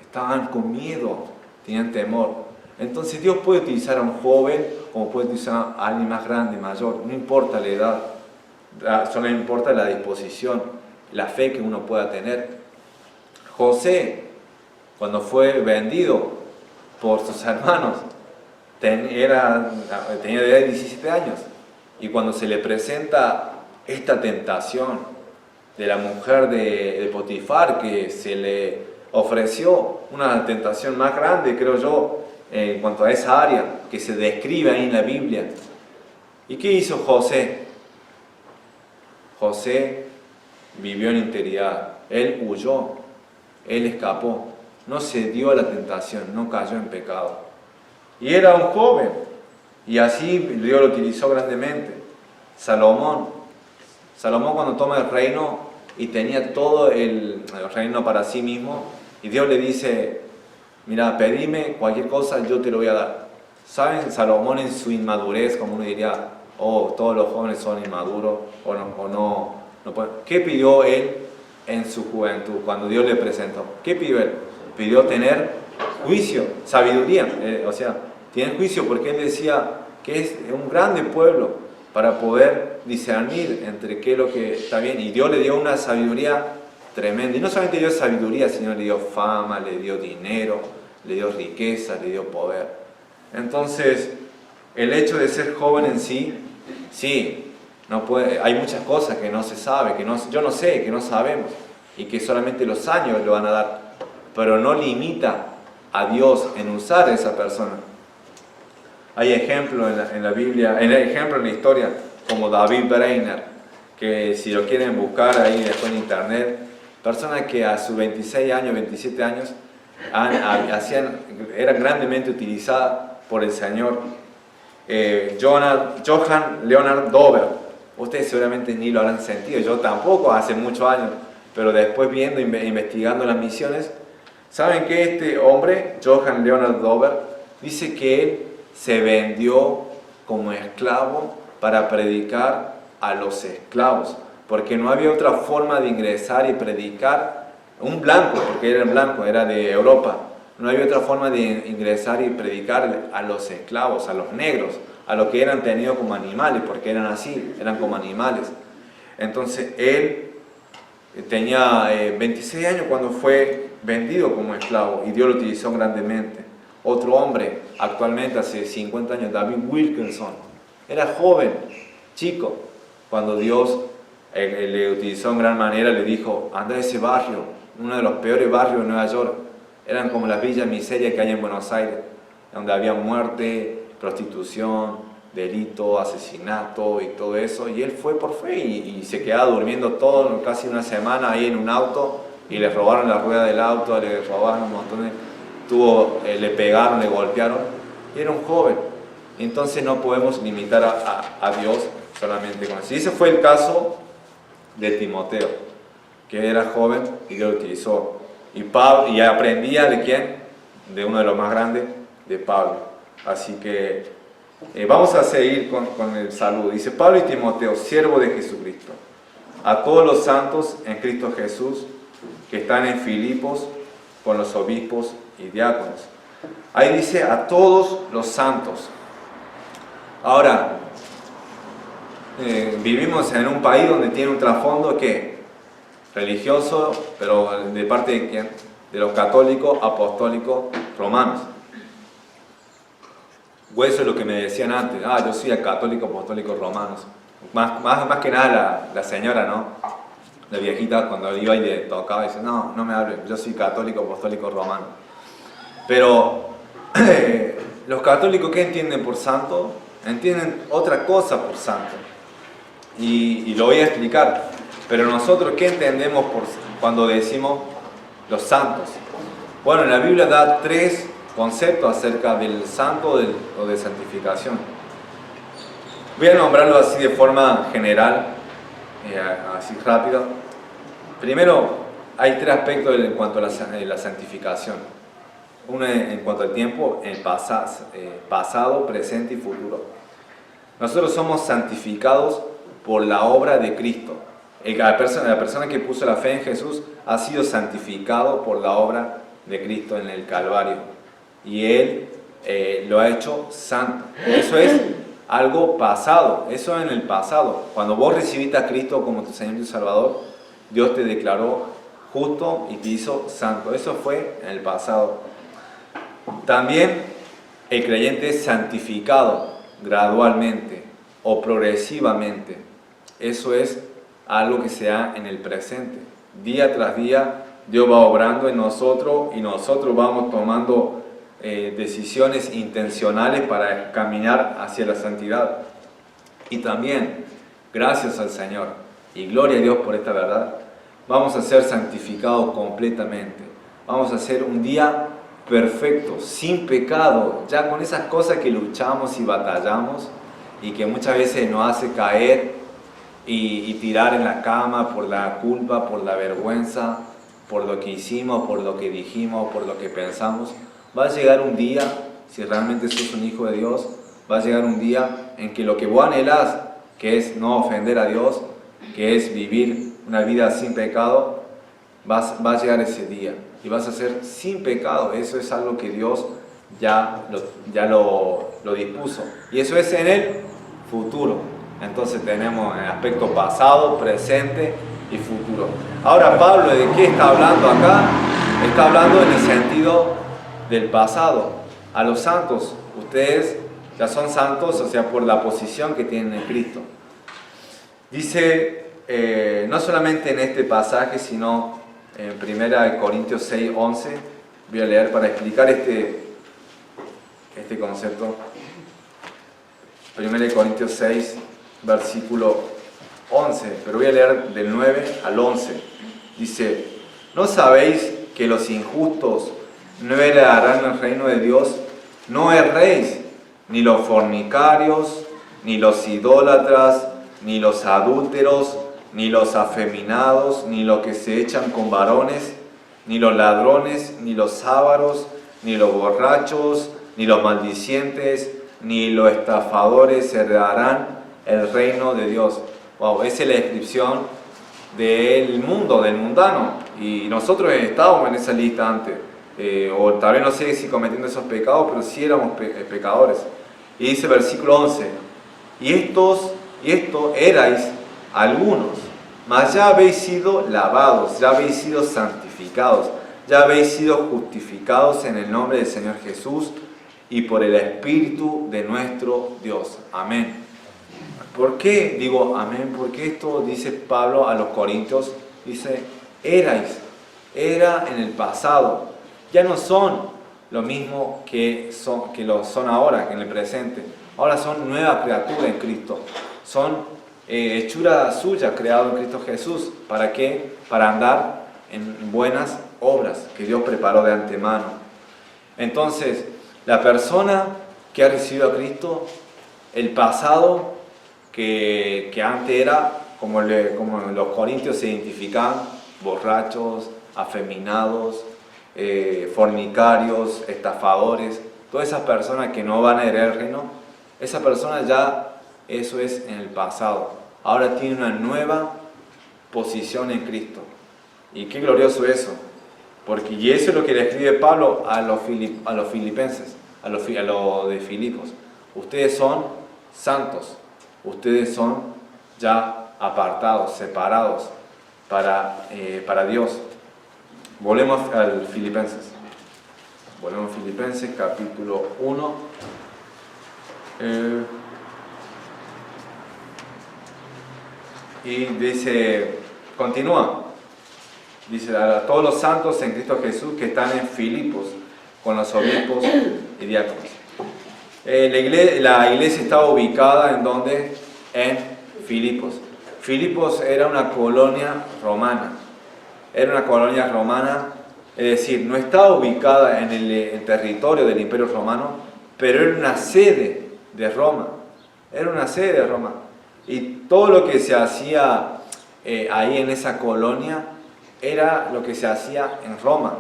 Estaban con miedo, tenían temor. Entonces Dios puede utilizar a un joven como puede utilizar a alguien más grande, mayor, no importa la edad, solo importa la disposición, la fe que uno pueda tener. José, cuando fue vendido por sus hermanos, tenía de edad de 17 años, y cuando se le presenta esta tentación de la mujer de Potifar, que se le ofreció una tentación más grande, creo yo, en cuanto a esa área que se describe ahí en la Biblia. ¿Y qué hizo José? José vivió en integridad, él huyó, él escapó, no se dio a la tentación, no cayó en pecado. Y era un joven, y así Dios lo utilizó grandemente. Salomón cuando toma el reino y tenía todo el reino para sí mismo, y Dios le dice: mira, pedime cualquier cosa, yo te lo voy a dar. ¿Saben? Salomón en su inmadurez, como uno diría, oh, todos los jóvenes son inmaduros, o no pueden. ¿Qué pidió él en su juventud, cuando Dios le presentó? ¿Qué pidió él? Pidió tener juicio, sabiduría, tiene juicio, porque él decía que es un grande pueblo para poder discernir entre qué es lo que está bien, y Dios le dio una sabiduría tremenda, y no solamente le dio sabiduría, sino le dio fama, le dio dinero, le dio riqueza, le dio poder. Entonces, el hecho de ser joven en sí, hay muchas cosas que no se sabe, yo no sé, que no sabemos, y que solamente los años lo van a dar, pero no limita a Dios en usar a esa persona. Hay ejemplos en la Biblia, ejemplos en la historia, como David Breiner, que si lo quieren buscar ahí después en internet, personas que a sus 26 años, 27 años, eran grandemente utilizadas por el Señor. Johann Leonard Dover, ustedes seguramente ni lo habrán sentido, yo tampoco hace muchos años, pero después viendo, investigando las misiones, ¿saben que este hombre, Johann Leonard Dover, dice que él se vendió como esclavo para predicar a los esclavos? Porque no había otra forma de ingresar y predicar, un blanco, porque era blanco, era de Europa, no había otra forma de ingresar y predicar a los esclavos, a los negros, a los que eran tenidos como animales, porque eran así, eran como animales. Entonces él tenía 26 años cuando fue vendido como esclavo, y Dios lo utilizó grandemente. Otro hombre, actualmente hace 50 años, David Wilkerson, era joven, chico, cuando Dios le utilizó en gran manera, le dijo: anda a ese barrio, uno de los peores barrios de Nueva York, eran como las villas miseria que hay en Buenos Aires, donde había muerte, prostitución, delito, asesinato y todo eso, y él fue por fe y se quedaba durmiendo casi una semana ahí en un auto, y le robaron la rueda del auto, le robaron un montón de... le pegaron, le golpearon, y era un joven. Entonces no podemos limitar a Dios solamente con eso. Y ese fue el caso de Timoteo, que era joven y Dios lo utilizó. Y aprendía ¿de quién? De uno de los más grandes, de Pablo. Así que vamos a seguir con el saludo. Dice: Pablo y Timoteo, siervo de Jesucristo, a todos los santos en Cristo Jesús, que están en Filipos, con los obispos y diáconos. Ahí dice: a todos los santos. Ahora, vivimos en un país donde tiene un trasfondo que religioso, pero de parte de quién? De los católicos apostólicos romanos. O eso es lo que me decían antes: yo soy católico apostólico romanos. Más que nada la señora, ¿no? La viejita, cuando iba y le tocaba, dice: no me hable, yo soy católico apostólico romano. Pero los católicos, ¿qué entienden por santo? Entienden otra cosa por santo, y lo voy a explicar. Pero nosotros, ¿qué entendemos cuando decimos los santos? Bueno, la Biblia da tres conceptos acerca del santo o de santificación. Voy a nombrarlo así de forma general, así rápido. Primero, hay tres aspectos en cuanto a la santificación. Uno en cuanto al tiempo, el pasado, presente y futuro. Nosotros somos santificados por la obra de Cristo. La persona que puso la fe en Jesús ha sido santificado por la obra de Cristo en el Calvario. Y Él lo ha hecho santo. Eso es algo pasado, eso en el pasado. Cuando vos recibiste a Cristo como tu Señor y Salvador, Dios te declaró justo y te hizo santo. Eso fue en el pasado. También el creyente es santificado gradualmente o progresivamente. Eso es algo que se da en el presente. Día tras día Dios va obrando en nosotros y nosotros vamos tomando decisiones intencionales para caminar hacia la santidad. Y también, gracias al Señor y gloria a Dios por esta verdad, vamos a ser santificados completamente. Vamos a ser un día perfecto, sin pecado, ya con esas cosas que luchamos y batallamos y que muchas veces nos hace caer y tirar en la cama por la culpa, por la vergüenza, por lo que hicimos, por lo que dijimos, por lo que pensamos. Va a llegar un día, si realmente sos un hijo de Dios, va a llegar un día en que lo que vos anhelás, que es no ofender a Dios, que es vivir una vida sin pecado, va a llegar ese día y vas a ser sin pecado. Eso es algo que Dios ya lo dispuso, y eso es en el futuro. Entonces tenemos el aspecto pasado, presente y futuro. Ahora Pablo, ¿de qué está hablando acá? Está hablando en el sentido del pasado. A los santos, ustedes ya son santos, o sea, por la posición que tienen en Cristo. Dice, no solamente en este pasaje, sino en 1 Corintios 6, 11, voy a leer para explicar este concepto. 1 Corintios 6, versículo 11, pero voy a leer del 9 al 11. Dice, ¿no sabéis que los injustos no heredarán el reino de Dios? No erréis, ni los fornicarios, ni los idólatras, ni los adúlteros, ni los afeminados, ni los que se echan con varones, ni los ladrones, ni los ávaros, ni los borrachos, ni los maldicientes, ni los estafadores heredarán el reino de Dios. Wow, esa es la descripción del mundo, del mundano. Y nosotros estábamos en esa lista antes. O tal vez no sé si cometiendo esos pecados, pero sí éramos pecadores. Y dice versículo 11, y esto erais algunos, mas ya habéis sido lavados, ya habéis sido santificados, ya habéis sido justificados en el nombre del Señor Jesús y por el Espíritu de nuestro Dios. Amén. ¿Por qué digo amén? Porque esto dice Pablo a los Corintios, dice, erais, era en el pasado, ya no son lo mismo que lo son ahora, que en el presente. Ahora son nueva criatura en Cristo, son hechura suya, creado en Cristo Jesús. ¿Para qué? Para andar en buenas obras que Dios preparó de antemano. Entonces, la persona que ha recibido a Cristo, el pasado que antes era, como los corintios se identificaban, borrachos, afeminados, fornicarios, estafadores, todas esas personas que no van a heredar el reino, esa persona ya, eso es en el pasado. Ahora tiene una nueva posición en Cristo. Y qué glorioso eso. Y eso es lo que le escribe Pablo a los filipenses, a los de Filipos. Ustedes son santos, ustedes son ya apartados, separados para Dios. Volvemos al Filipenses. Volvemos a Filipenses, capítulo 1. Y dice, continúa. Dice, a todos los santos en Cristo Jesús que están en Filipos, con los obispos y diáconos. La iglesia estaba ubicada ¿en dónde? En Filipos. Filipos era una colonia romana. Era una colonia romana Es decir, no estaba ubicada en el territorio del Imperio Romano, pero era una sede de Roma. Era una sede de Roma. Y todo lo que se hacía ahí en esa colonia era lo que se hacía en Roma.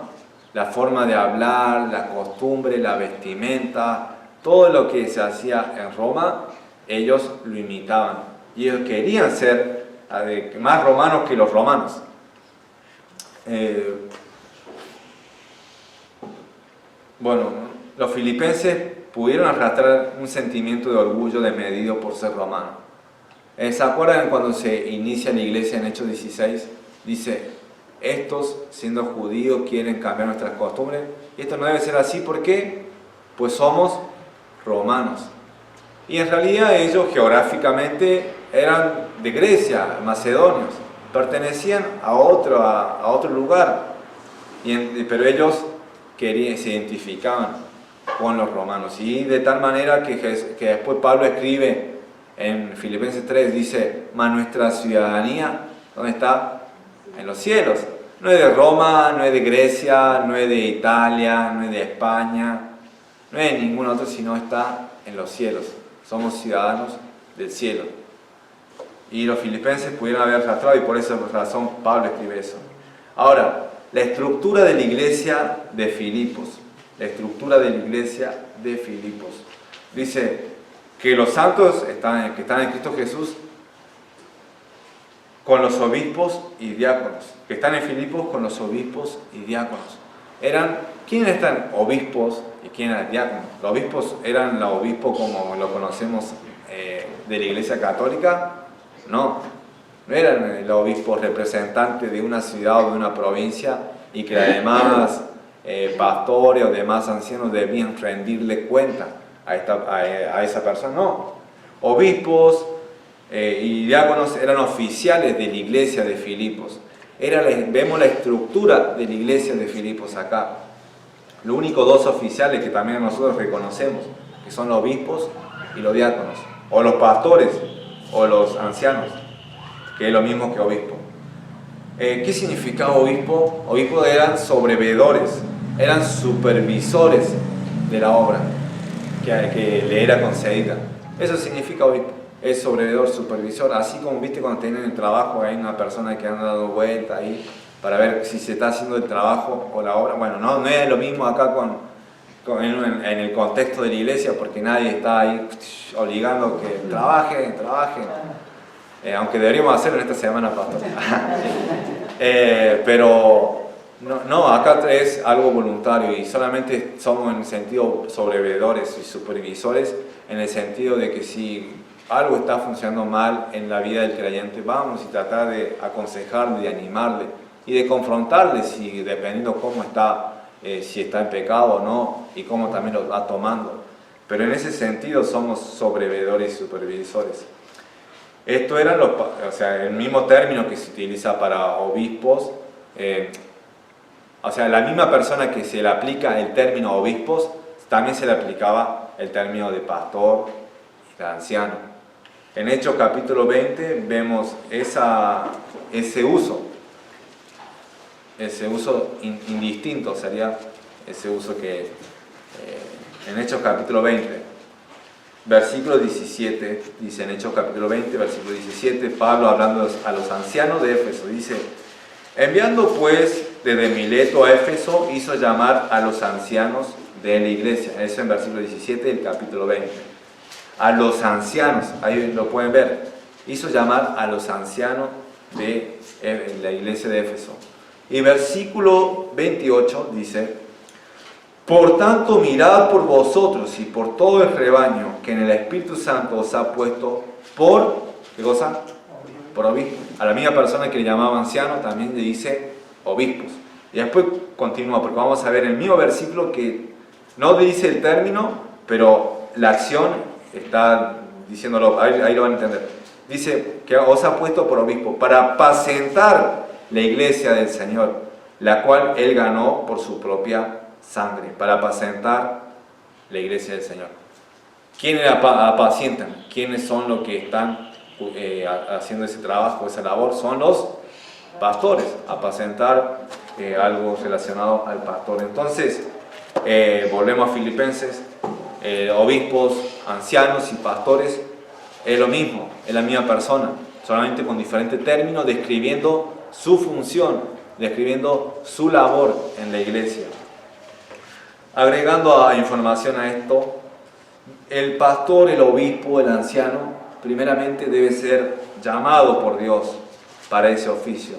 La forma de hablar, la costumbre, la vestimenta, todo lo que se hacía en Roma, ellos lo imitaban. Y ellos querían ser más romanos que los romanos. Bueno, los filipenses pudieron arrastrar un sentimiento de orgullo desmedido por ser romanos. ¿Se acuerdan cuando se inicia la iglesia en Hechos 16? Dice, estos siendo judíos quieren cambiar nuestras costumbres. Y esto no debe ser así, ¿por qué? Pues somos romanos. Y en realidad ellos geográficamente eran de Grecia, macedonios, pertenecían a otro lugar, pero ellos se identificaban con los romanos. Y de tal manera que después Pablo escribe en Filipenses 3, dice, mas nuestra ciudadanía, ¿dónde está? En los cielos. No es de Roma, no es de Grecia, no es de Italia, no es de España, no es de ningún otro, sino está en los cielos. Somos ciudadanos del cielo. Y los filipenses pudieron haber arrastrado y por esa razón Pablo escribe eso. Ahora, la estructura de la iglesia de Filipos. La estructura de la iglesia de Filipos. Dice que los santos que están en Cristo Jesús con los obispos y diáconos. Que están en Filipos con los obispos y diáconos. ¿Quiénes están obispos y quiénes eran diáconos? Los obispos eran los obispos como lo conocemos de la iglesia católica. No eran los obispos representantes de una ciudad o de una provincia y que además pastores o demás ancianos debían rendirle cuenta a esa persona. No, obispos y diáconos eran oficiales de la iglesia de Filipos. Vemos la estructura de la iglesia de Filipos acá. Los únicos dos oficiales que también nosotros reconocemos, que son los obispos y los diáconos, o los pastores o los ancianos, que es lo mismo que obispo. ¿Qué significaba obispo? Obispos eran sobreveedores, eran supervisores de la obra que le era concedida. Eso significa obispo, es sobreveedor, supervisor. Así como viste cuando tienen el trabajo, hay una persona que anda dando vuelta ahí para ver si se está haciendo el trabajo o la obra. Bueno, no es lo mismo acá en el contexto de la iglesia, porque nadie está ahí obligando que trabajen. Aunque deberíamos hacerlo en esta semana, pastor. Pero no, acá es algo voluntario y solamente somos en el sentido sobreveedores y supervisores, en el sentido de que si algo está funcionando mal en la vida del creyente, vamos y tratar de aconsejarle, de animarle y de confrontarle si dependiendo cómo está, si está en pecado o no y cómo también lo va tomando. Pero en ese sentido somos sobreveedores y supervisores. Esto era el mismo término que se utiliza para obispos, la misma persona que se le aplica el término obispos, también se le aplicaba el término de pastor y de anciano. En Hechos capítulo 20 vemos ese uso indistinto, sería ese uso que en Hechos capítulo 20. Versículo 17, dice en Hechos capítulo 20, versículo 17, Pablo hablando a los ancianos de Éfeso, dice, enviando pues desde Mileto a Éfeso, hizo llamar a los ancianos de la iglesia. Eso en versículo 17 del capítulo 20. A los ancianos, ahí lo pueden ver, hizo llamar a los ancianos de la iglesia de Éfeso. Y versículo 28 dice, por tanto, mirad por vosotros y por todo el rebaño que en el Espíritu Santo os ha puesto por, ¿qué cosa? Por obispo. A la misma persona que le llamaba anciano también le dice obispos. Y después continúa, porque vamos a ver el mismo versículo que no dice el término, pero la acción está diciéndolo, ahí lo van a entender. Dice que os ha puesto por obispo para apacentar la iglesia del Señor, la cual Él ganó por su propia sangre, para apacentar la iglesia del Señor. ¿Quiénes apacientan? ¿Quiénes son los que están haciendo ese trabajo, esa labor? Son los pastores, apacentar algo relacionado al pastor. Entonces, volvemos a Filipenses, obispos, ancianos y pastores, es lo mismo, es la misma persona, solamente con diferentes términos, describiendo su función, describiendo su labor en la iglesia. Agregando a información a esto, el pastor, el obispo, el anciano, primeramente debe ser llamado por Dios para ese oficio.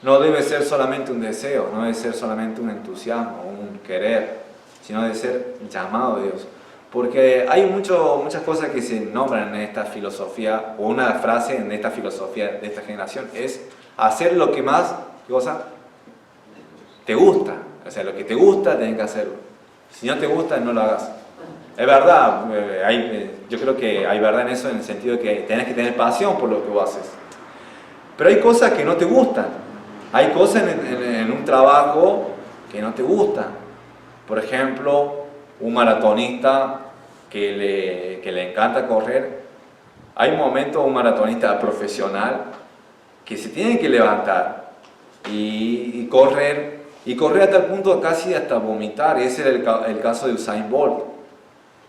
No debe ser solamente un deseo, no debe ser solamente un entusiasmo, un querer, sino debe ser llamado de Dios. Porque hay muchas cosas que se nombran en esta filosofía, o una frase en esta filosofía de esta generación, es hacer lo que más, ¿qué cosa? Te gusta. O sea, lo que te gusta, tienes que hacerlo. Si no te gusta, no lo hagas. Es verdad, yo creo que hay verdad en eso, en el sentido de que tenés que tener pasión por lo que vos haces. Pero hay cosas que no te gustan. Hay cosas en un trabajo que no te gustan. Por ejemplo, un maratonista que le encanta correr. Hay momentos, un maratonista profesional, que se tiene que levantar y correr a tal punto casi hasta vomitar. Ese era el caso de Usain Bolt.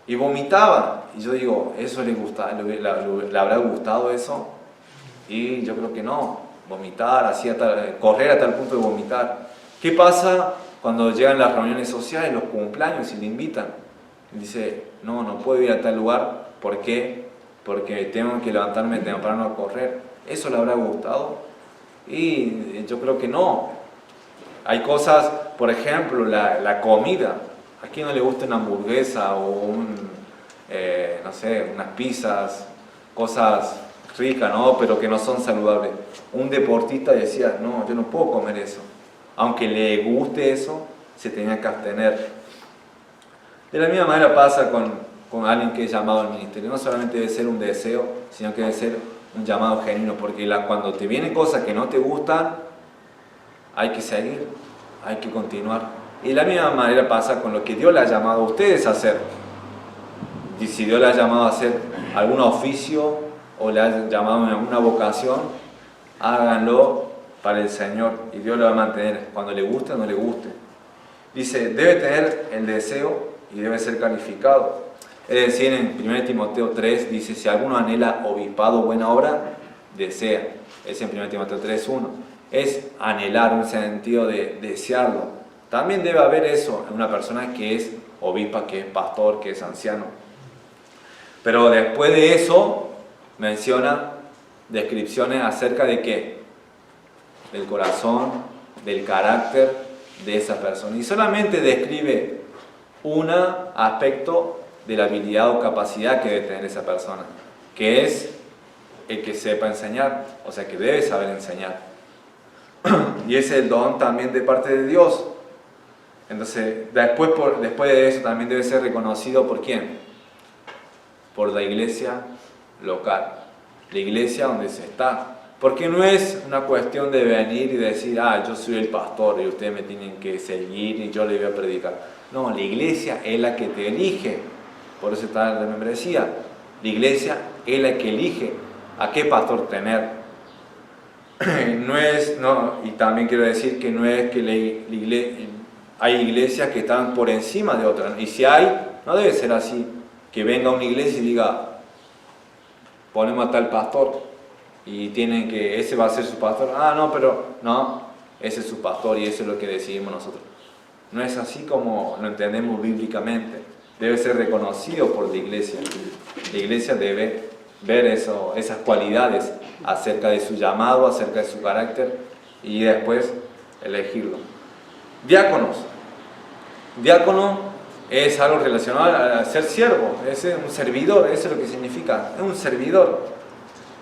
Y vomitaba. Y yo digo, ¿eso le habrá gustado eso? Y yo creo que no. Vomitar, correr a tal punto de vomitar. ¿Qué pasa cuando llegan las reuniones sociales, los cumpleaños y le invitan? Y dice, no puedo ir a tal lugar. ¿Por qué? Porque tengo que levantarme temprano a correr. ¿Eso le habrá gustado? Y yo creo que no. Hay cosas, por ejemplo, la comida. ¿A quién no le gusta una hamburguesa o no sé, unas pizzas, cosas ricas, ¿no? Pero que no son saludables? Un deportista decía, no, yo no puedo comer eso. Aunque le guste eso, se tenía que abstener. De la misma manera pasa con alguien que es llamado al ministerio. No solamente debe ser un deseo, sino que debe ser un llamado genuino, porque cuando te vienen cosas que no te gustan, hay que seguir, hay que continuar. Y de la misma manera pasa con lo que Dios le ha llamado a ustedes a hacer. Y si Dios le ha llamado a hacer algún oficio o le ha llamado a una vocación, háganlo para el Señor y Dios lo va a mantener, cuando le guste o no le guste. Dice, debe tener el deseo y debe ser calificado. Es decir, en 1 Timoteo 3 dice, si alguno anhela obispado o buena obra, desea. Es en 1 Timoteo 3:1. Es anhelar, un sentido de desearlo. También debe haber eso en una persona que es obispa, que es pastor, que es anciano. Pero después de eso, menciona descripciones acerca de qué? Del corazón, del carácter de esa persona. Y solamente describe un aspecto de la habilidad o capacidad que debe tener esa persona, que es el que sepa enseñar, o sea que debe saber enseñar. Y ese es el don también de parte de Dios. Entonces, después de eso también debe ser reconocido ¿por quién? Por la iglesia local, la iglesia donde se está. Porque no es una cuestión de venir y decir, yo soy el pastor y ustedes me tienen que seguir y yo les voy a predicar. No, la iglesia es la que te elige, por eso está la membresía. La iglesia es la que elige a qué pastor tener. Y también quiero decir que no es que hay iglesias que están por encima de otras. Y si hay, no debe ser así, que venga una iglesia y diga, ponemos a tal pastor y ese va a ser su pastor. No, ese es su pastor y eso es lo que decidimos nosotros. No es así como lo entendemos bíblicamente. Debe ser reconocido por la iglesia. La iglesia debe ver esas cualidades acerca de su llamado, acerca de su carácter y después elegirlo. Diáconos. Diácono es algo relacionado a ser siervo, es un servidor, eso es lo que significa, es un servidor.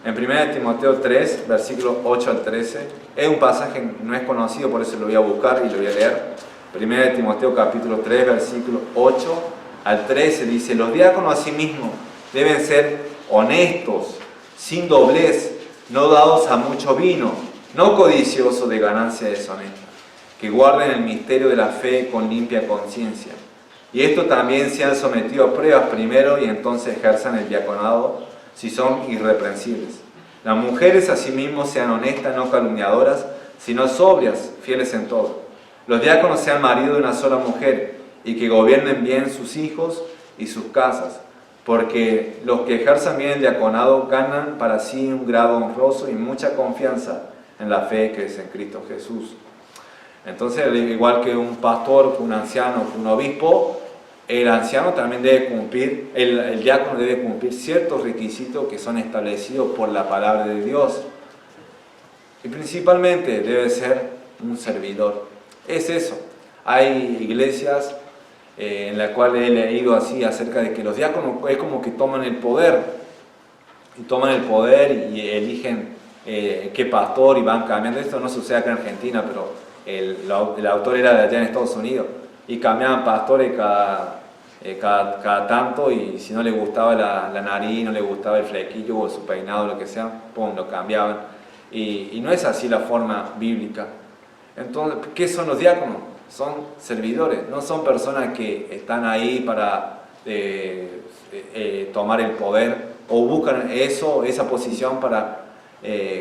En 1 Timoteo 3, versículos 8 al 13, es un pasaje que no es conocido, por eso lo voy a buscar y lo voy a leer. 1 Timoteo capítulo 3, versículos 8 al 13 dice, los diáconos asimismo deben ser honestos, sin doblez, no dados a mucho vino, no codiciosos de ganancia deshonesta, que guarden el misterio de la fe con limpia conciencia. Y esto también sean sometidos a pruebas primero y entonces ejerzan el diaconado si son irreprensibles. Las mujeres asimismo sean honestas, no calumniadoras, sino sobrias, fieles en todo. Los diáconos sean maridos de una sola mujer y que gobiernen bien sus hijos y sus casas, porque los que ejerzan bien el diaconado ganan para sí un grado honroso y mucha confianza en la fe que es en Cristo Jesús. Entonces, igual que un pastor, que un anciano, que un obispo, el anciano también debe cumplir, el diácono debe cumplir ciertos requisitos que son establecidos por la palabra de Dios. Y principalmente debe ser un servidor. Es eso. Hay iglesias en las cuales he leído así acerca de que los diáconos es como que toman el poder. Y toman el poder y eligen qué pastor y van cambiando. Esto no sucede acá en Argentina, pero el autor era de allá en Estados Unidos. Y cambiaban pastores cada tanto, y si no le gustaba la nariz, no le gustaba el flequillo o su peinado, lo que sea, pum, lo cambiaban. Y no es así la forma bíblica. Entonces, ¿qué son los diáconos? Son servidores, no son personas que están ahí para tomar el poder o buscan esa posición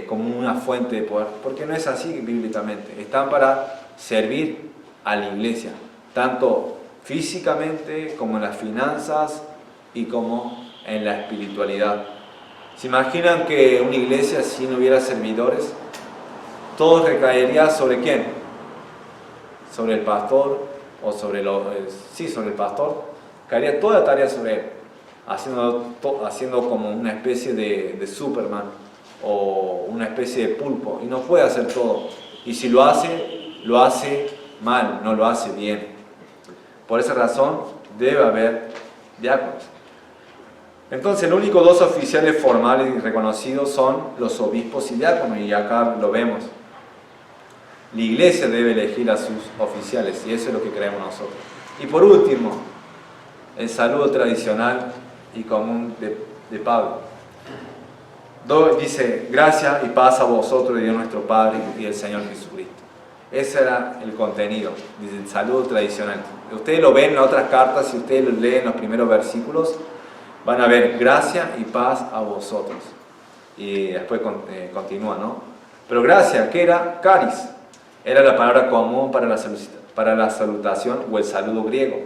como una fuente de poder, porque no es así bíblicamente. Están para servir a la iglesia, tanto físicamente como en las finanzas y como en la espiritualidad. ¿Se imaginan que una iglesia, si no hubiera servidores, todo recaería sobre quién? Sobre el pastor o sobre el pastor. Caería toda la tarea sobre él, haciendo como una especie de Superman o una especie de pulpo, y no puede hacer todo. Y si lo hace mal, no lo hace bien. Por esa razón debe haber diáconos. Entonces, los únicos dos oficiales formales y reconocidos son los obispos y diáconos, y acá lo vemos. La iglesia debe elegir a sus oficiales, y eso es lo que creemos nosotros. Y por último, el saludo tradicional y común de Pablo. Dice: gracia y paz a vosotros de Dios nuestro Padre y del Señor Jesucristo. Ese era el contenido, dice el saludo tradicional. Ustedes lo ven en otras cartas, si ustedes lo leen en los primeros versículos, van a ver gracia y paz a vosotros. Y después continúa, ¿no? Pero gracia, ¿qué era? Caris. Era la palabra común para la salutación o el saludo griego.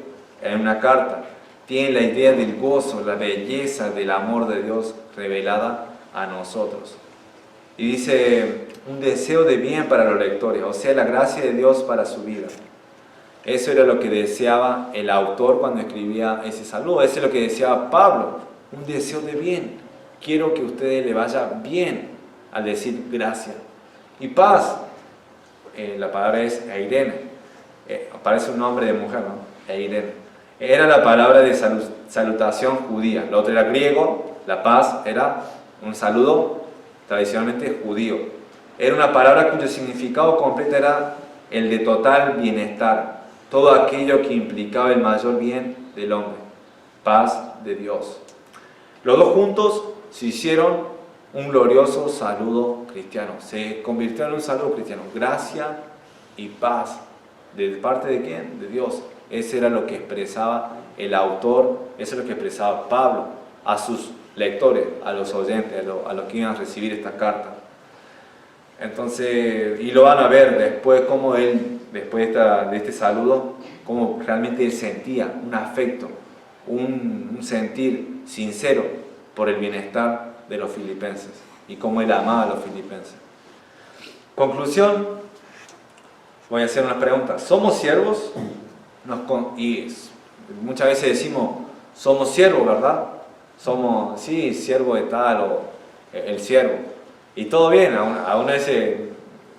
En una carta tiene la idea del gozo, la belleza del amor de Dios revelada a nosotros. Y dice, un deseo de bien para los lectores, o sea, la gracia de Dios para su vida. Eso era lo que deseaba el autor cuando escribía ese saludo. Eso es lo que deseaba Pablo, un deseo de bien. Quiero que a ustedes le vaya bien al decir gracia. Y paz, la palabra es eirene, parece un nombre de mujer, ¿no? Eirene. Era la palabra de salutación judía. Lo otro era griego, la paz era un saludo tradicionalmente judío. Era una palabra cuyo significado completo era el de total bienestar, todo aquello que implicaba el mayor bien del hombre, paz de Dios. Los dos juntos se hicieron un glorioso saludo cristiano, se convirtió en un saludo cristiano, gracia y paz. ¿De parte de quién? De Dios. Ese era lo que expresaba el autor, eso es lo que expresaba Pablo a sus lectores, a los oyentes, a los que iban a recibir esta carta. Entonces, y lo van a ver después, cómo él, después de este saludo, cómo realmente él sentía un afecto, un sentir sincero por el bienestar de los filipenses y cómo él amaba a los filipenses. Conclusión, voy a hacer unas preguntas. ¿Somos siervos? Y muchas veces decimos, somos siervos, ¿verdad? Somos, sí, siervo de tal o el siervo. Y todo bien, aún a veces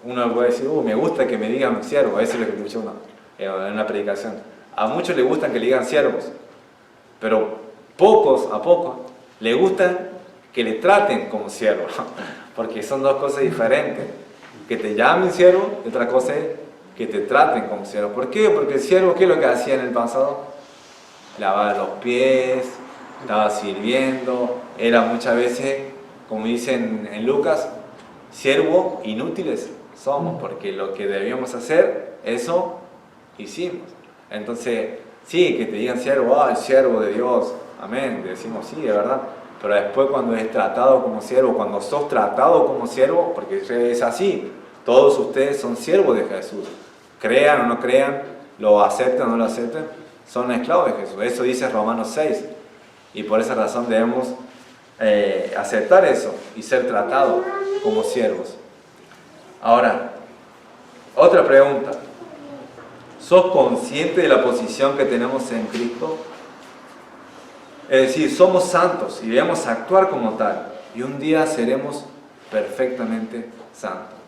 uno puede decir, me gusta que me digan siervo, eso es lo que escuché en una predicación. A muchos les gustan que le digan siervos, pero a pocos, les gustan que le traten como siervo, porque son dos cosas diferentes. Que te llamen siervo y otra cosa es que te traten como siervo. ¿Por qué? Porque el siervo, ¿qué es lo que hacía en el pasado? Lavaba los pies, estaba sirviendo, era muchas veces, como dicen en Lucas, siervo inútiles somos, porque lo que debíamos hacer, eso hicimos. Entonces, sí, que te digan siervo, el siervo de Dios, amén, decimos sí, de verdad. Pero después cuando es tratado como siervo, cuando sos tratado como siervo, porque es así, Todos ustedes son siervos de Jesús. Crean o no crean, lo acepten o no lo acepten, son esclavos de Jesús. Eso dice Romanos 6. Y por esa razón debemos aceptar eso y ser tratados como siervos. Ahora, otra pregunta. ¿Sos consciente de la posición que tenemos en Cristo? Es decir, somos santos y debemos actuar como tal. Y un día seremos perfectamente santos.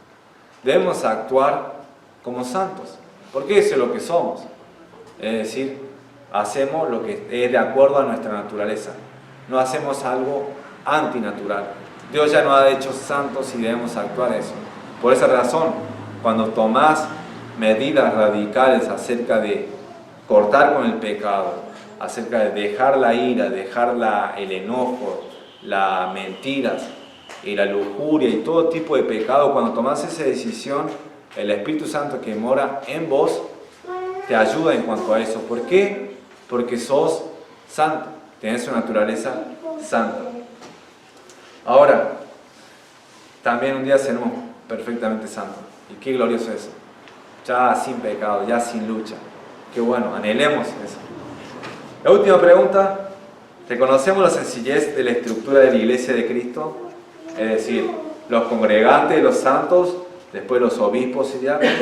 Debemos actuar como santos, porque eso es lo que somos. Es decir, hacemos lo que es de acuerdo a nuestra naturaleza. No hacemos algo antinatural. Dios ya nos ha hecho santos y debemos actuar eso. Por esa razón, cuando tomás medidas radicales acerca de cortar con el pecado, acerca de dejar la ira, dejar el enojo, las mentiras y la lujuria y todo tipo de pecado, cuando tomás esa decisión, el Espíritu Santo que mora en vos te ayuda en cuanto a eso. ¿Por qué? Porque sos santo, tenés una naturaleza santa. Ahora, también un día seremos perfectamente santos. Y qué glorioso eso. Ya sin pecado, ya sin lucha. Qué bueno, anhelemos eso. La última pregunta. ¿Reconocemos la sencillez de la estructura de la Iglesia de Cristo? Es decir, los congregantes, los santos, después los obispos y diáconos.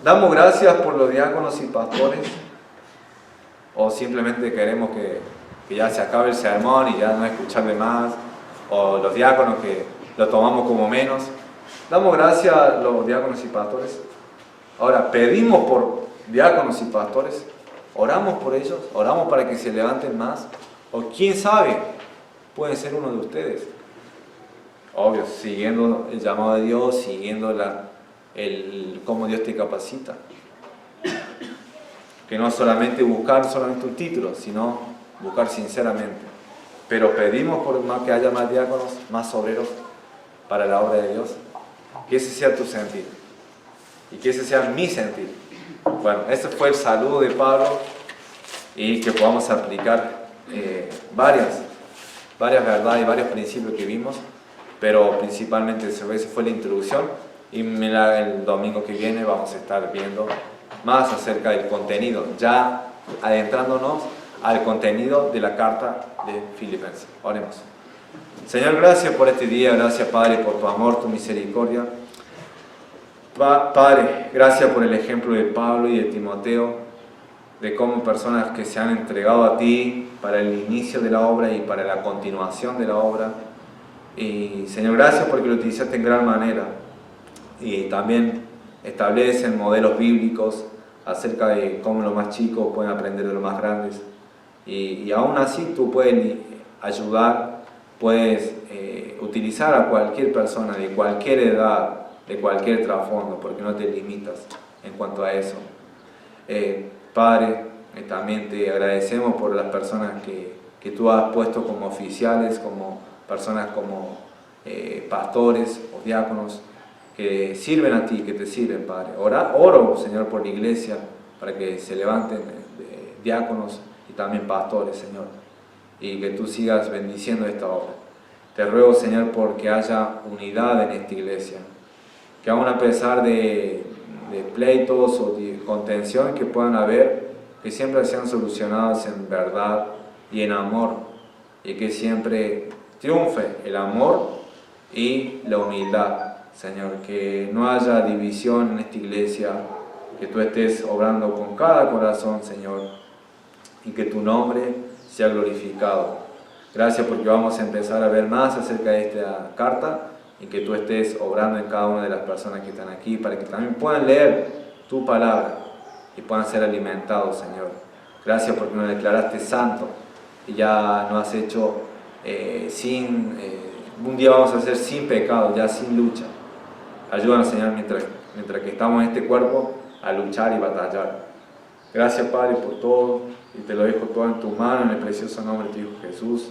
¿Damos gracias por los diáconos y pastores? ¿O simplemente queremos que ya se acabe el sermón y ya no escucharle más? ¿O los diáconos que lo tomamos como menos? ¿Damos gracias a los diáconos y pastores? Ahora, ¿pedimos por diáconos y pastores? ¿Oramos por ellos? ¿Oramos para que se levanten más? ¿O quién sabe? Puede ser uno de ustedes. Obvio, siguiendo el llamado de Dios, siguiendo cómo Dios te capacita. Que no solamente buscar solamente un título, sino buscar sinceramente. Pero pedimos por más que haya más diáconos, más obreros para la obra de Dios. Que ese sea tu sentir. Y que ese sea mi sentir. Bueno, ese fue el saludo de Pablo y que podamos aplicar varias verdades y varios principios que vimos, pero principalmente esa fue la introducción y el domingo que viene vamos a estar viendo más acerca del contenido, ya adentrándonos al contenido de la carta de Filipenses. Oremos. Señor, gracias por este día, gracias Padre por tu amor, tu misericordia. Padre, gracias por el ejemplo de Pablo y de Timoteo, de cómo personas que se han entregado a ti para el inicio de la obra y para la continuación de la obra. Y Señor, gracias porque lo utilizaste en gran manera. Y también establecen modelos bíblicos acerca de cómo los más chicos pueden aprender de los más grandes. Y aún así tú puedes ayudar, puedes utilizar a cualquier persona de cualquier edad, de cualquier trasfondo, porque no te limitas en cuanto a eso. Padre, también te agradecemos por las personas que tú has puesto como oficiales, como personas como pastores o diáconos, que sirven a ti, que te sirven, Padre. Oro, Señor, por la iglesia, para que se levanten diáconos y también pastores, Señor, y que tú sigas bendiciendo esta obra. Te ruego, Señor, porque haya unidad en esta iglesia, que aún a pesar de pleitos o de contención que puedan haber, que siempre sean solucionadas en verdad y en amor, y que siempre triunfe el amor y la humildad, Señor, que no haya división en esta iglesia, que tú estés obrando con cada corazón, Señor, y que tu nombre sea glorificado. Gracias porque vamos a empezar a ver más acerca de esta carta, y que tú estés obrando en cada una de las personas que están aquí, para que también puedan leer tu palabra y puedan ser alimentados, Señor. Gracias porque nos declaraste santo y ya nos has hecho un día vamos a ser sin pecado, ya sin lucha. Ayúdanos, Señor, mientras que estamos en este cuerpo, a luchar y batallar. Gracias, Padre, por todo, y te lo dejo todo en tu mano, en el precioso nombre de tu Hijo Jesús.